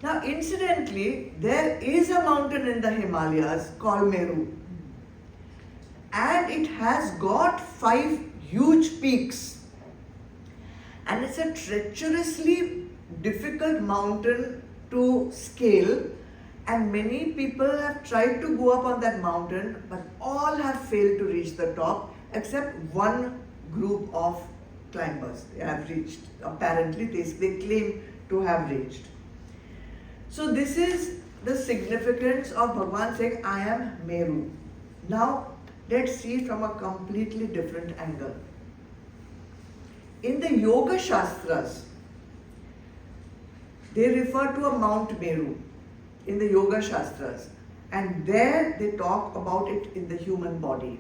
[SPEAKER 1] Now, incidentally, there is a mountain in the Himalayas called Meru, and it has got 5 huge peaks, and it's a treacherously difficult mountain to scale, and many people have tried to go up on that mountain, but all have failed to reach the top except one group of climbers. They have reached, apparently they claim to have reached. So this is the significance of Bhagwan saying, I am Meru. Now let's see from a completely different angle. In the Yoga Shastras, they refer to a Mount Meru in the Yoga Shastras, and there they talk about it in the human body.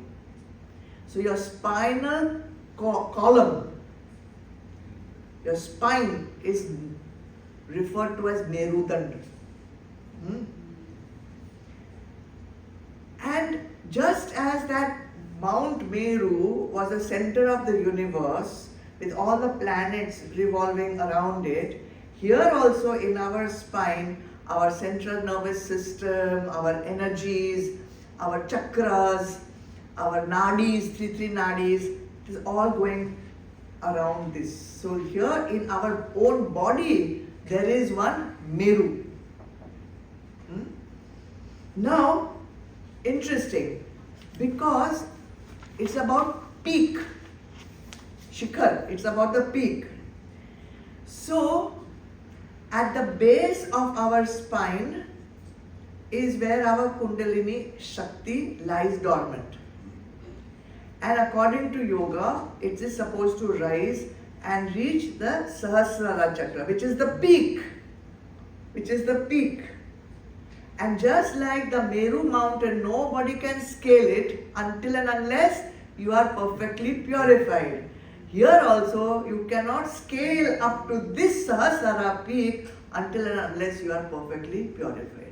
[SPEAKER 1] So your spinal column, your spine is referred to as Merudand. And just as that Mount Meru was the center of the universe with all the planets revolving around it, here also in our spine, our central nervous system, our energies, our chakras, our nadis, three nadis, it is all going around this. So here in our own body, there is one Meru. Now, interesting, because it's about peak, Shikhar, it's about the peak. So, at the base of our spine is where our Kundalini Shakti lies dormant. And according to yoga, it is supposed to rise and reach the Sahasrara Chakra, which is the peak. And just like the Meru mountain, nobody can scale it until and unless you are perfectly purified. Here also, you cannot scale up to this Sahasrara peak until and unless you are perfectly purified.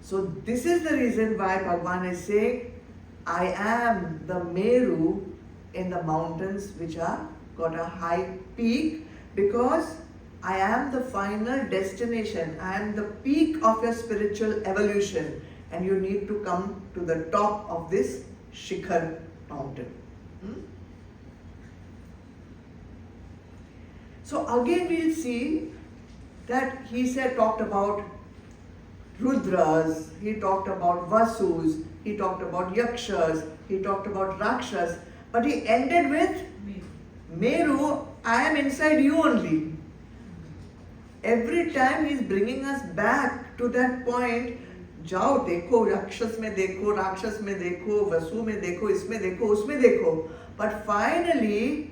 [SPEAKER 1] So this is the reason why Bhagwan is saying, I am the Meru in the mountains which are got a high peak, because I am the final destination. I am the peak of your spiritual evolution, and you need to come to the top of this Shikhar mountain. So again we'll see that he talked about Rudras, he talked about Vasus, he talked about Yakshas, he talked about Rakshas, but he ended with Meru, I am inside you only. Every time he is bringing us back to that point, जाओ देखो, राक्षस में देखो, राक्षस में देखो, वसु में देखो, इसमें देखो, उसमें देखो. But finally,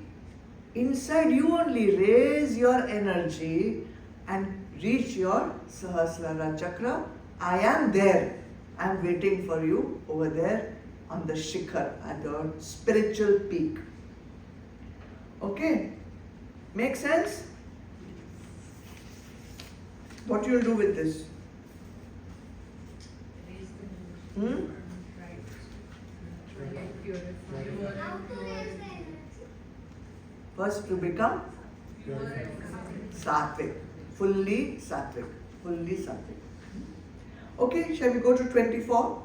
[SPEAKER 1] inside you only, raise your energy and reach your Sahasrara Chakra. I am there. I am waiting for you over there on the Shikhar, at the spiritual peak. Okay? Make sense? What you will do with this?
[SPEAKER 3] How to raise the energy?
[SPEAKER 1] First to become Sattvic, fully Sattvic. Okay, shall we go to 24?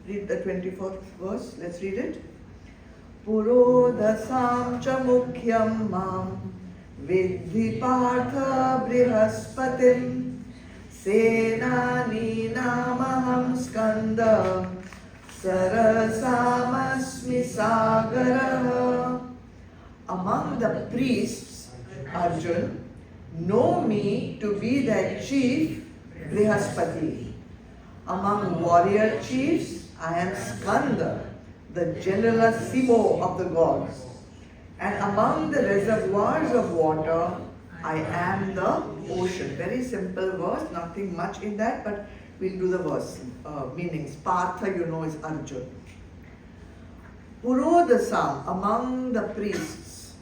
[SPEAKER 1] Read the 24th verse. Let's read it. Purodasam cha mukhyam mam vidhi partha brihaspatim senani namaham skanda sarasamasmi sagara. Among the priests, Arjun, know me to be their chief Brihaspati. Among warrior chiefs, I am Skanda, the generalissimo of the gods. And among the reservoirs of water, I am the ocean. Very simple verse, nothing much in that, but we'll do the verse meanings. Partha, you know, is Arjun. Purodasam, among the priests.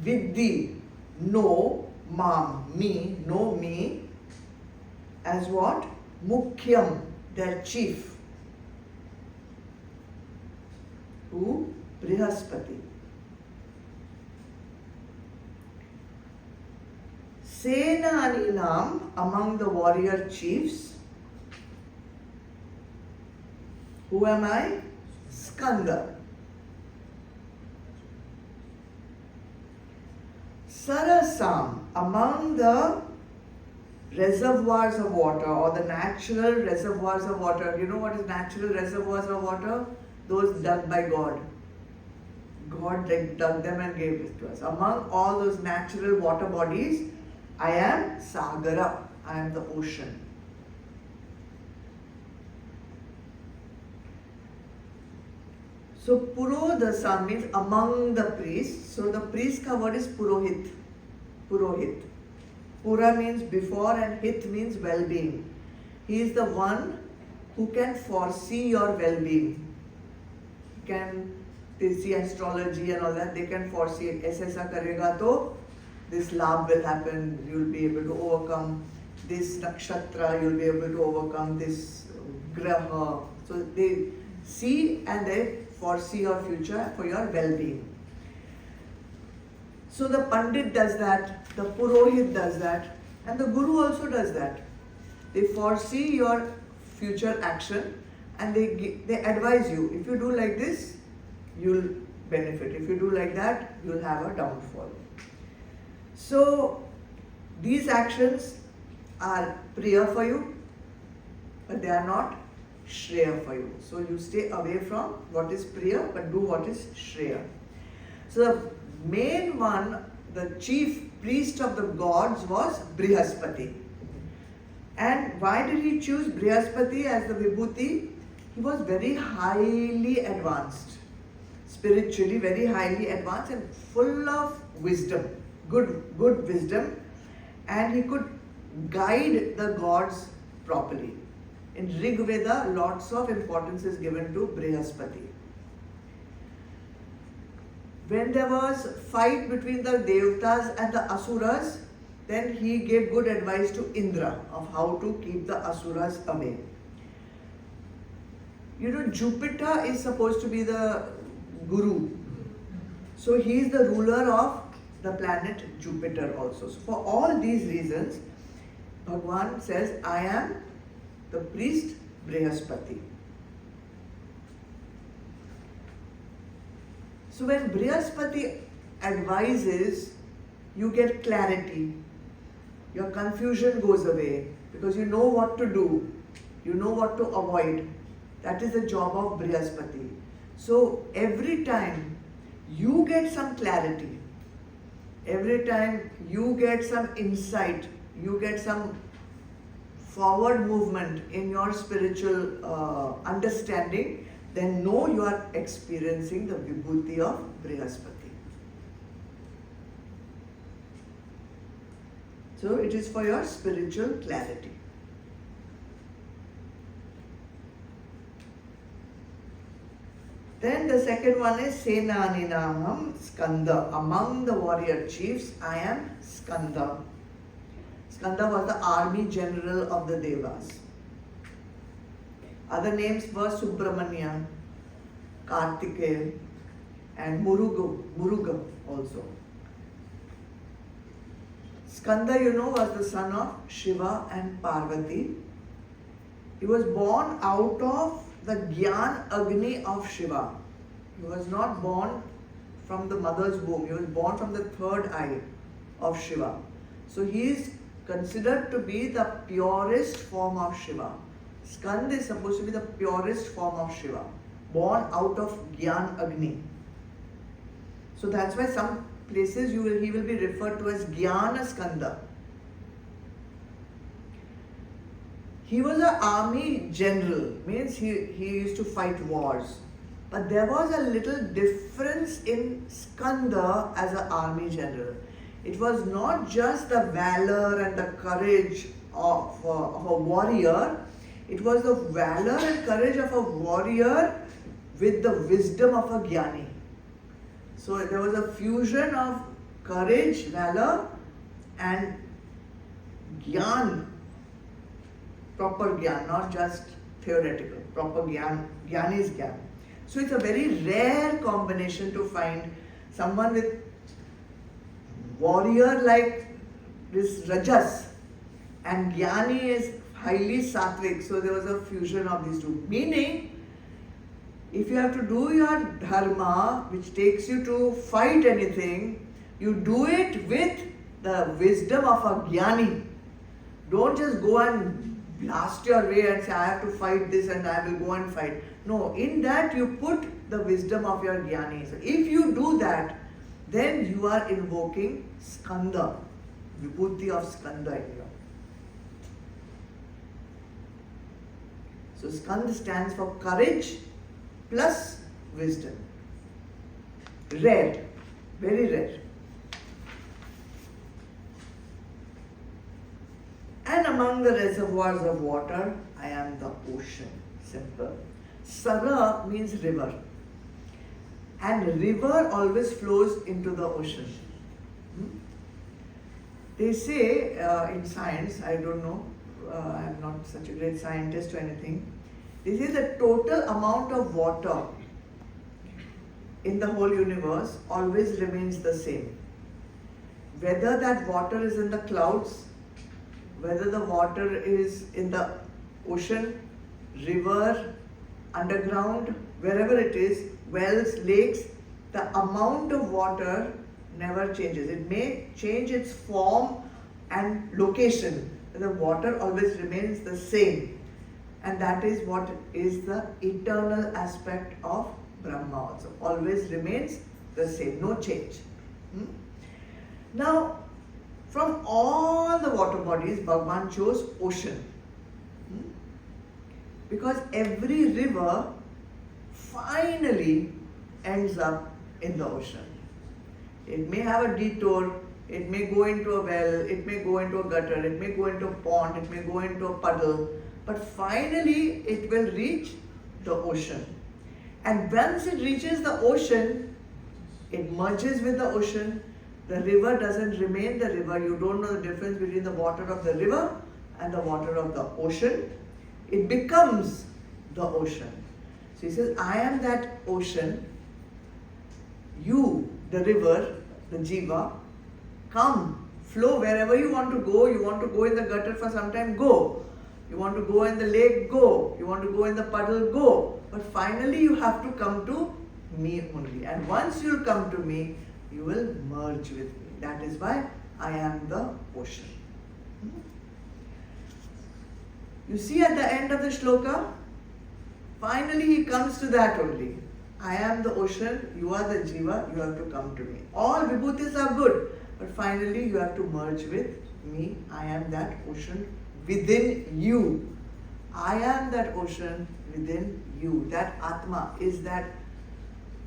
[SPEAKER 1] Vidhi, know, know me, as what? Mukhyam, their chief. Who? Brihaspati. Senaninam, among the warrior chiefs. Who am I? Skanda. Sarasam, among the reservoirs of water or the natural reservoirs of water. You know what is natural reservoirs of water? Those dug by God. God dug them and gave it to us. Among all those natural water bodies, I am Sagara. I am the ocean. So Purodasa means among the priests. So the priest ka word is Purohit. Purohit. Pura means before and Hit means well-being. He is the one who can foresee your well-being. He can, they see astrology and all that, they can foresee it. Aisa karega to this labh will happen, you'll be able to overcome this nakshatra, you'll be able to overcome this graha. So they see and they foresee your future for your well-being. So the Pandit does that, the Purohit does that, and the Guru also does that. They foresee your future action and they advise you. If you do like this, you'll benefit. If you do like that, you'll have a downfall. So these actions are Priya for you, but they are not Shreya for you. So you stay away from what is Priya, but do what is Shreya. So the main one, the chief priest of the gods was Brihaspati. And why did he choose Brihaspati as the Vibhuti? He was very highly advanced, spiritually very highly advanced and full of wisdom, good wisdom, and he could guide the gods properly. In Rig Veda, lots of importance is given to Brihaspati. When there was fight between the Devatas and the Asuras, then he gave good advice to Indra of how to keep the Asuras away. You know, Jupiter is supposed to be the Guru. So he is the ruler of the planet Jupiter also. So for all these reasons, Bhagwan says, I am the priest Brihaspati. So when Brihaspati advises, you get clarity. Your confusion goes away because you know what to do. You know what to avoid. That is the job of Brihaspati. So every time you get some clarity, every time you get some insight, you get some forward movement in your spiritual understanding, then know you are experiencing the Vibhuti of Brihaspati. So it is for your spiritual clarity. Then the second one is Senaninamam Skanda. Among the warrior chiefs, I am Skanda. Skanda was the army general of the Devas. Other names were Subramanya, Kartikeya, and Muruga also. Skanda, you know, was the son of Shiva and Parvati. He was born out of the Gyan Agni of Shiva. He was not born from the mother's womb. He was born from the third eye of Shiva. So he is considered to be the purest form of Shiva. Skand is supposed to be the purest form of Shiva, born out of Gyan Agni. So that's why some places he will be referred to as Jnana Skanda. He was an army general, means he used to fight wars. But there was a little difference in Skanda as an army general. It was not just the valor and the courage of a warrior. It was the valor and courage of a warrior with the wisdom of a jnani. So there was a fusion of courage, valor, and jnana, proper jnana, not just theoretical, proper jnana. Jnana is jnana. So it's a very rare combination to find someone with warrior like this rajas, and jnani is highly sattvic. So there was a fusion of these two. Meaning, if you have to do your dharma, which takes you to fight anything, you do it with the wisdom of a jnani. Don't just go and blast your way and say, I have to fight this and I will go and fight. No, in that you put the wisdom of your jnani. So if you do that, then you are invoking skanda, vibhuti of skanda in you. So skanda stands for courage plus wisdom. Rare, very rare. And among the reservoirs of water, I am the ocean. Simple. Sara means river. And river always flows into the ocean. They say in science, I don't know, I'm not such a great scientist or anything. They say the total amount of water in the whole universe always remains the same. Whether that water is in the clouds, whether the water is in the ocean, river, underground, wherever it is, wells, lakes, the amount of water never changes. It may change its form and location, but the water always remains the same. And that is what is the eternal aspect of Brahma also. Always remains the same, no change. Now, from all the water bodies, Bhagwan chose ocean. Because every river finally ends up in the ocean. It may have a detour, it may go into a well, it may go into a gutter, it may go into a pond, it may go into a puddle, but finally it will reach the ocean. And once it reaches the ocean, it merges with the ocean. The river doesn't remain the river. You don't know the difference between the water of the river and the water of the ocean. It becomes the ocean. So he says, I am that ocean. You, the river, the jiva, come, flow wherever you want to go. You want to go in the gutter for some time, go. You want to go in the lake, go. You want to go in the puddle, go. But finally you have to come to me only. And once you come to me, you will merge with me. That is why I am the ocean. You see at the end of the shloka, finally he comes to that only. I am the ocean, you are the jiva, you have to come to me. All vibhutis are good, but finally you have to merge with me. I am that ocean within you. I am that ocean within you. That Atma is that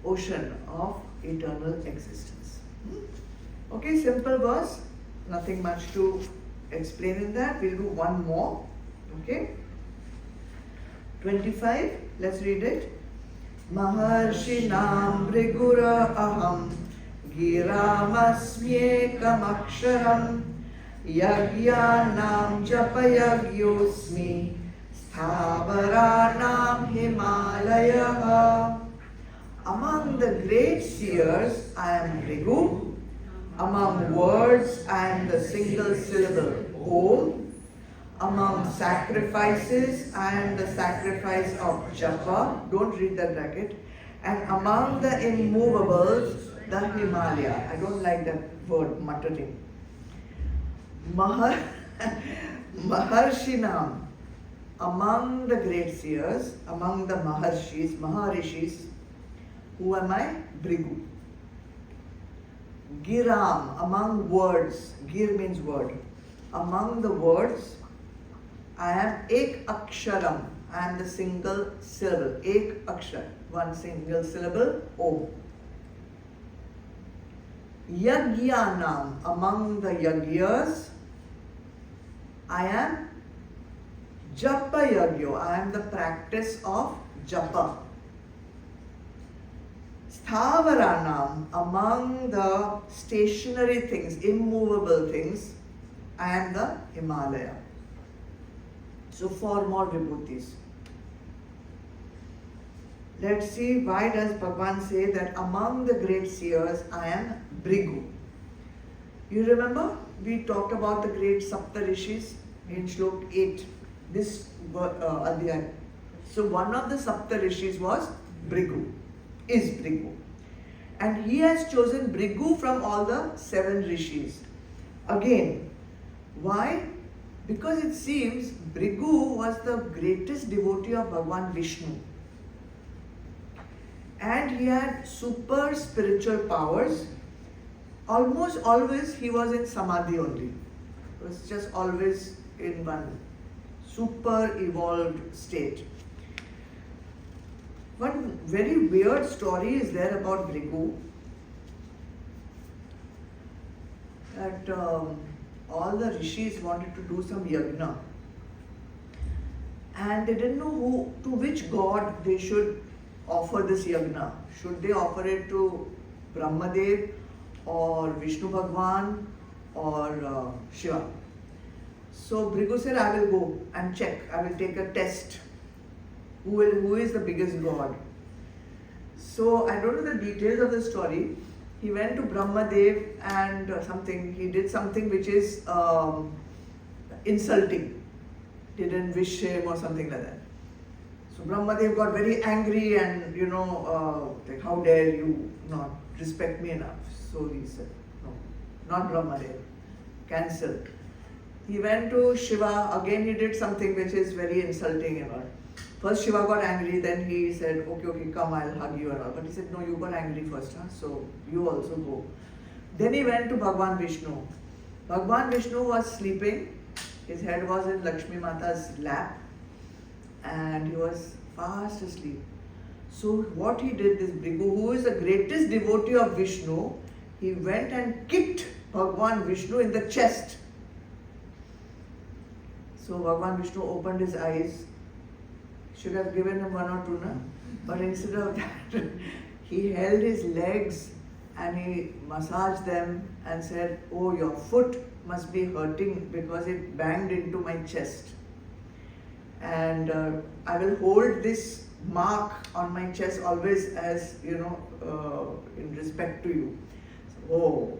[SPEAKER 1] ocean of eternal existence. Okay, simple verse, nothing much to explain in that. We'll do one more. Okay, 25, let's read it. Maharshinam Brigura Aham Giramasmyekam Aksharam Yagyanam Japayagyosmi Sthabaranam Himalaya. Among the great seers, I am Brigu. Among words, I am the single syllable Om. Among sacrifices, I am the sacrifice of Japa. Don't read that bracket. And among the immovables, the Himalaya. I don't like that word, muttering. Maharshinam. Among the great seers, among the Maharishis, who am I? Brigu. Giram, among words. Gir means word. Among the words, I am Ek Aksharam. I am the single syllable. Ek Akshar. One single syllable. Om. Yagyanam. Among the Yagyas, I am Japa Yagyo. I am the practice of Japa. Sthavaranam, among the stationary things, immovable things, I am the Himalaya. So 4 more vibhutis. Let's see, why does Bhagwan say that among the great seers I am Bhrigu? You remember we talked about the great Saptarishis in Shloka 8, this Adhyay. So one of the Saptarishis was Bhrigu, is Bhrigu. And he has chosen Bhrigu from all the 7 rishis. Again, why? Because it seems Bhrigu was the greatest devotee of Bhagwan Vishnu. And he had super spiritual powers. Almost always he was in Samadhi only. He was just always in one super evolved state. One very weird story is there about Bhrigu. That all the rishis wanted to do some yagna. And they didn't know to which god they should offer this yagna. Should they offer it to Brahmadev or Vishnu Bhagwan or Shiva? So Bhrigu said, I will go and check. I will take a test. Who is the biggest god? So I don't know the details of the story. He went to Brahmadev and he did something which is insulting. Didn't wish him or something like that. So Brahmadev got very angry and like, how dare you not respect me enough? So he said, no, not Brahmadev, cancelled. He went to Shiva, again he did something which is very insulting and all. First Shiva got angry, then he said, okay, come, I'll hug you and all. But he said, no, you got angry first, so you also go. Then he went to Bhagwan Vishnu. Bhagwan Vishnu was sleeping, his head was in Lakshmi Mata's lap and he was fast asleep. So what he did, this Bhrigu, who is the greatest devotee of Vishnu, he went and kicked Bhagwan Vishnu in the chest. So Bhagwan Vishnu opened his eyes. Should have given him 1 or 2, na? But instead of that, he held his legs and he massaged them and said, oh, your foot must be hurting because it banged into my chest. And I will hold this mark on my chest always as, in respect to you. So, oh,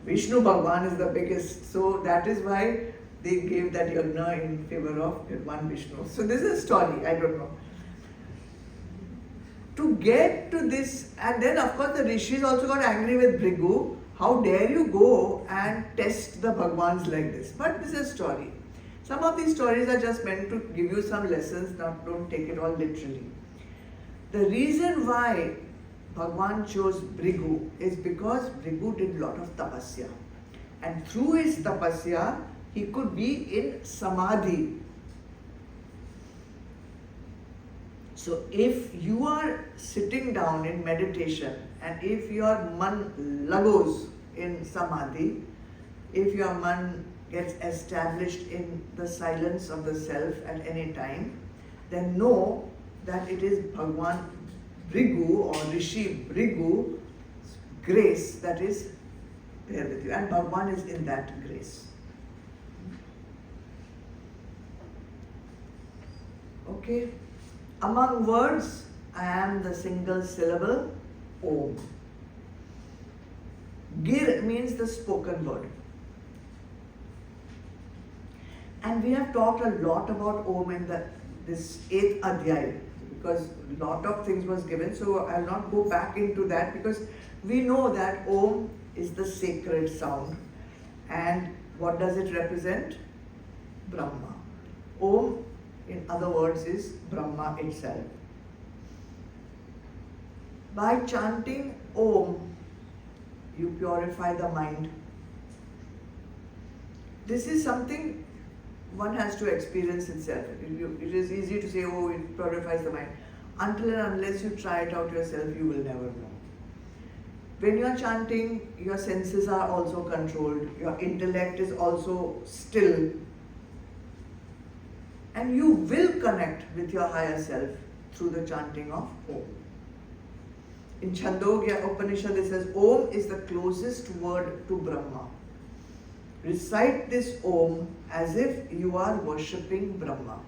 [SPEAKER 1] Vishnu Bhagwan is the biggest. So that is why they gave that yagna in favor of Bhagwan Vishnu. So this is a story, I don't know. To get to this, and then of course the rishis also got angry with Bhrigu. How dare you go and test the Bhagwans like this? But this is a story. Some of these stories are just meant to give you some lessons, don't take it all literally. The reason why Bhagwan chose Bhrigu is because Bhrigu did a lot of tapasya. And through his tapasya, he could be in Samadhi. So if you are sitting down in meditation and if your man lagos in Samadhi, if your man gets established in the silence of the self at any time, then know that it is Bhagwan Bhrigu or Rishi Bhrigu's grace that is there with you. And Bhagwan is in that grace. Okay. Among words, I am the single syllable Om. Gir means the spoken word. And we have talked a lot about Om in this 8th Adhyay because a lot of things was given. So I'll not go back into that because we know that Om is the sacred sound. And what does it represent? Brahma. Om, in other words, is Brahma itself. By chanting Om, you purify the mind. This is something one has to experience itself. It is easy to say, oh, it purifies the mind. Until and unless you try it out yourself, you will never know. When you are chanting, your senses are also controlled. Your intellect is also still. And you will connect with your higher self through the chanting of Om. In Chandogya Upanishad it says, Om is the closest word to Brahma. Recite this Om as if you are worshipping Brahma.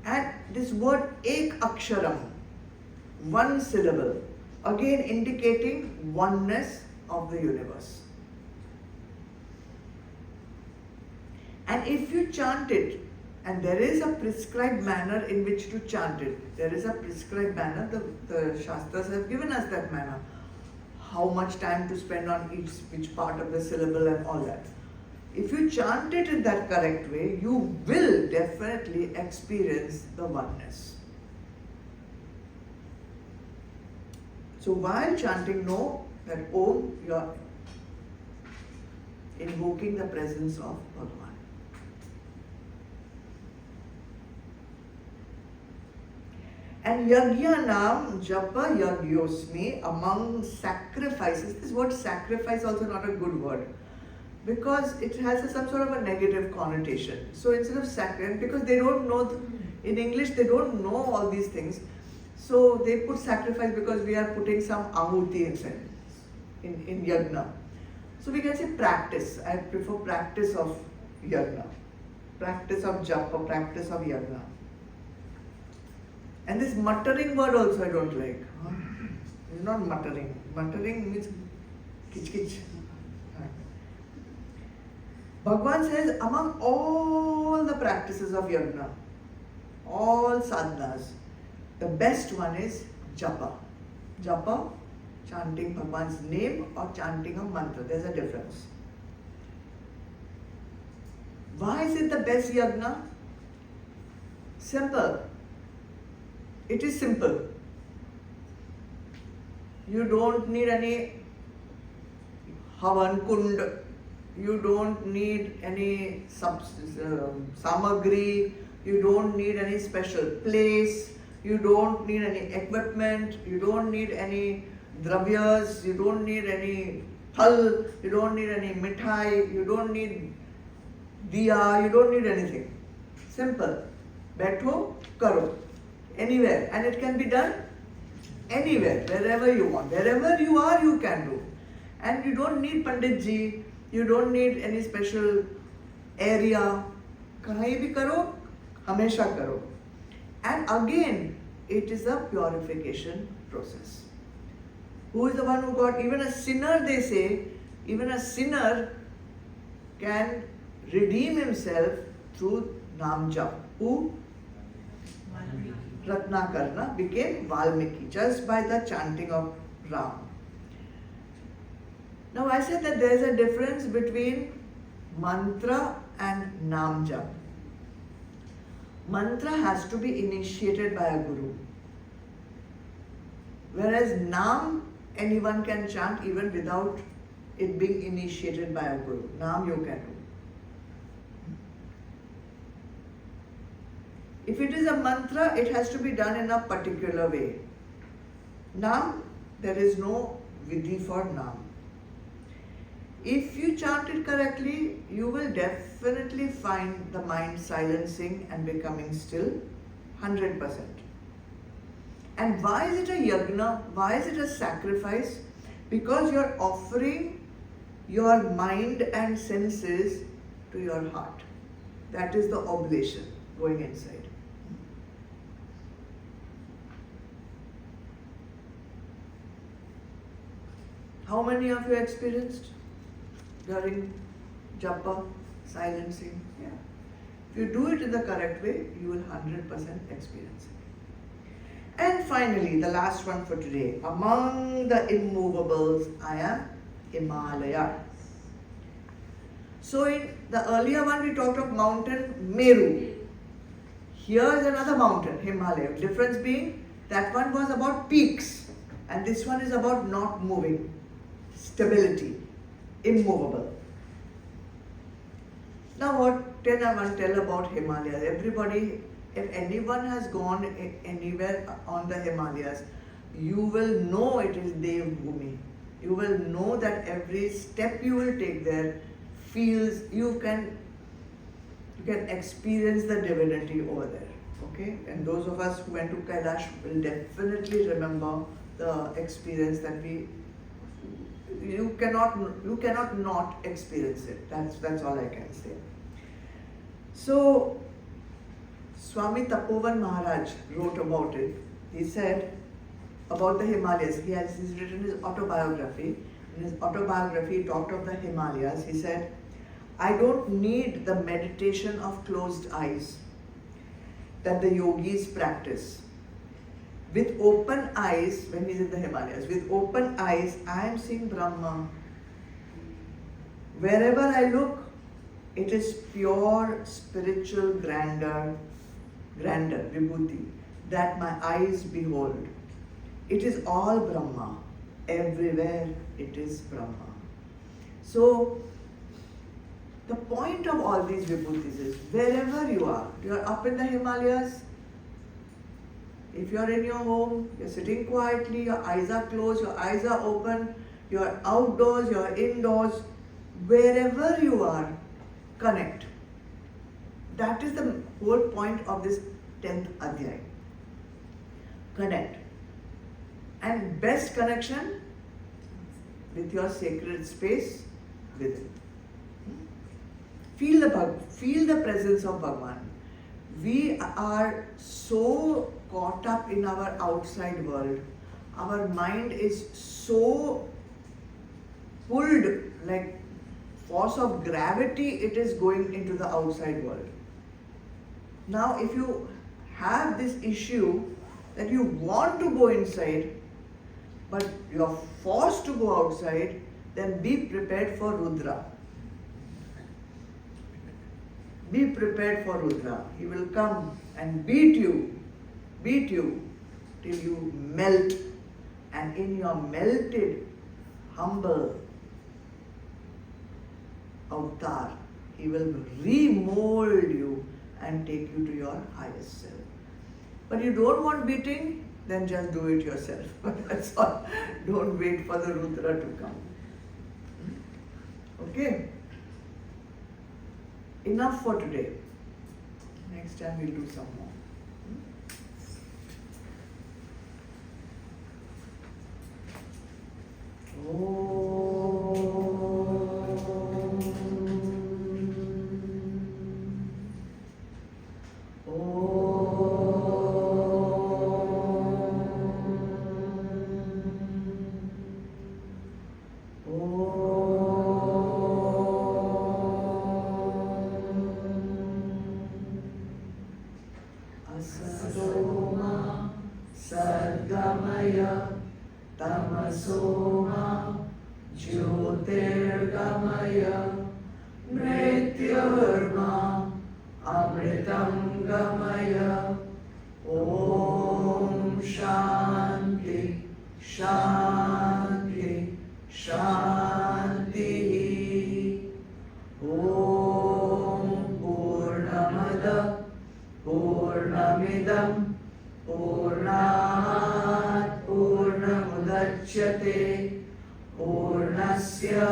[SPEAKER 1] And this word Ek Aksharam, one syllable, again indicating oneness of the universe. And if you chant it, and there is a prescribed manner in which to chant it, there is a prescribed manner, the Shastras have given us that manner. How much time to spend on each part of the syllable and all that. If you chant it in that correct way, you will definitely experience the oneness. So while chanting, know that Om, you are invoking the presence of Bhagwan. And Yajnanam Japa Yagyosmi, among sacrifices. This word sacrifice also not a good word, because it has some sort of a negative connotation. So instead of sacrifice, because they don't know, in English they don't know all these things, so they put sacrifice because we are putting some ahuti inside in yajna. So we can say practice. I prefer practice of yajna, practice of japa, practice of yajna. And this muttering word also I don't like. It's not muttering. Muttering means kich. Bhagwan says, among all the practices of yajna, all sadhanas, the best one is japa. Japa, chanting Bhagwan's name or chanting a mantra. There's a difference. Why is it the best yajna? Simple. It is simple. You don't need any havan kund. You don't need any samagri. You don't need any special place. You don't need any equipment. You don't need any dravyas. You don't need any phal. You don't need any mithai. You don't need diya. You don't need anything. Simple. Baitho, karo. Anywhere, and it can be done anywhere, wherever you want. Wherever you are, you can do. And you don't need Panditji, you don't need any special area. Kahin bhi karo, hamesha karo. And again, it is a purification process. Who is the one who got, even a sinner, they say, even a sinner can redeem himself through Nam Jap. Who? Ratnakarna became Valmiki just by the chanting of Ram. Now I said that there is a difference between mantra and Nam Jap. Mantra has to be initiated by a guru, whereas Nam anyone can chant even without it being initiated by a guru. Nam you can do. If it is a mantra, it has to be done in a particular way. Nam, there is no vidhi for Nam. If you chant it correctly, you will definitely find the mind silencing and becoming still 100%. And why is it a yajna? Why is it a sacrifice? Because you are offering your mind and senses to your heart. That is the oblation going inside. How many of you experienced during japa, silencing? Yeah. If you do it in the correct way, you will 100% experience it. And finally, the last one for today. Among the immovables, I am Himalaya. So in the earlier one, we talked of mountain Meru. Here is another mountain, Himalaya. Difference being, that one was about peaks, and this one is about not moving. Stability, immovable. Now what can I tell about Himalayas? Everybody, if anyone has gone anywhere on the Himalayas, you will know it is Dev Bhumi. You will know that every step you will take there feels, you can you can experience the divinity over there. Okay? And those of us who went to Kailash will definitely remember the experience that you cannot not experience it. That's all I can say. So Swami Tapovan Maharaj wrote about it. He said about the Himalayas. He's written his autobiography. In his autobiography, he talked of the Himalayas. He said, I don't need the meditation of closed eyes that the yogis practice. With open eyes, when he's in the Himalayas, with open eyes, I am seeing Brahma. Wherever I look, it is pure spiritual grandeur, vibhuti, that my eyes behold. It is all Brahma. Everywhere it is Brahma. So, the point of all these vibhutis is, wherever you are up in the Himalayas, if you're in your home, you're sitting quietly, your eyes are closed, your eyes are open, you're outdoors, you're indoors, wherever you are, connect. That is the whole point of this 10th Adhyay. Connect. And best connection with your sacred space within. Feel the presence of Bhagwan. We are so caught up in our outside world. Our mind is so pulled, like force of gravity, it is going into the outside world. Now, if you have this issue that you want to go inside, but you are forced to go outside, then be prepared for Rudra. Be prepared for Rudra. He will come and beat you till you melt. And in your melted, humble avatar, he will remold you and take you to your highest self. But you don't want beating, then just do it yourself. But that's all. Don't wait for the Rudra to come. Okay? Enough for today. Next time we'll do some more. Asatoma Sadgamaya Tamasoma Jyotirgamaya Mrityurma Amritam Gamaya. Om Shanti Shanti Shanti. Om Purnamada Purnamidam Purnat Purnamudachyate Purnasya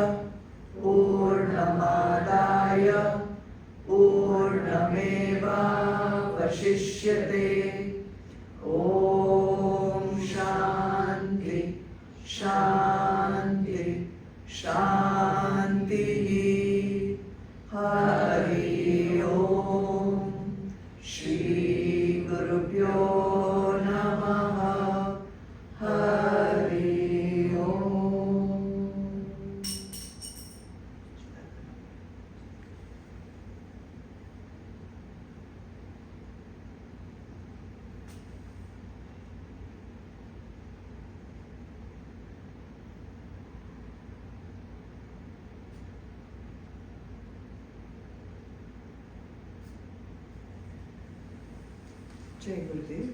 [SPEAKER 1] Purnamadaya Purnameva Vashishyate. Om Shanti Shanti Shanti. Hari Om. Shri Gurubhyo Namaha. Hari Om. Jai Gurudev.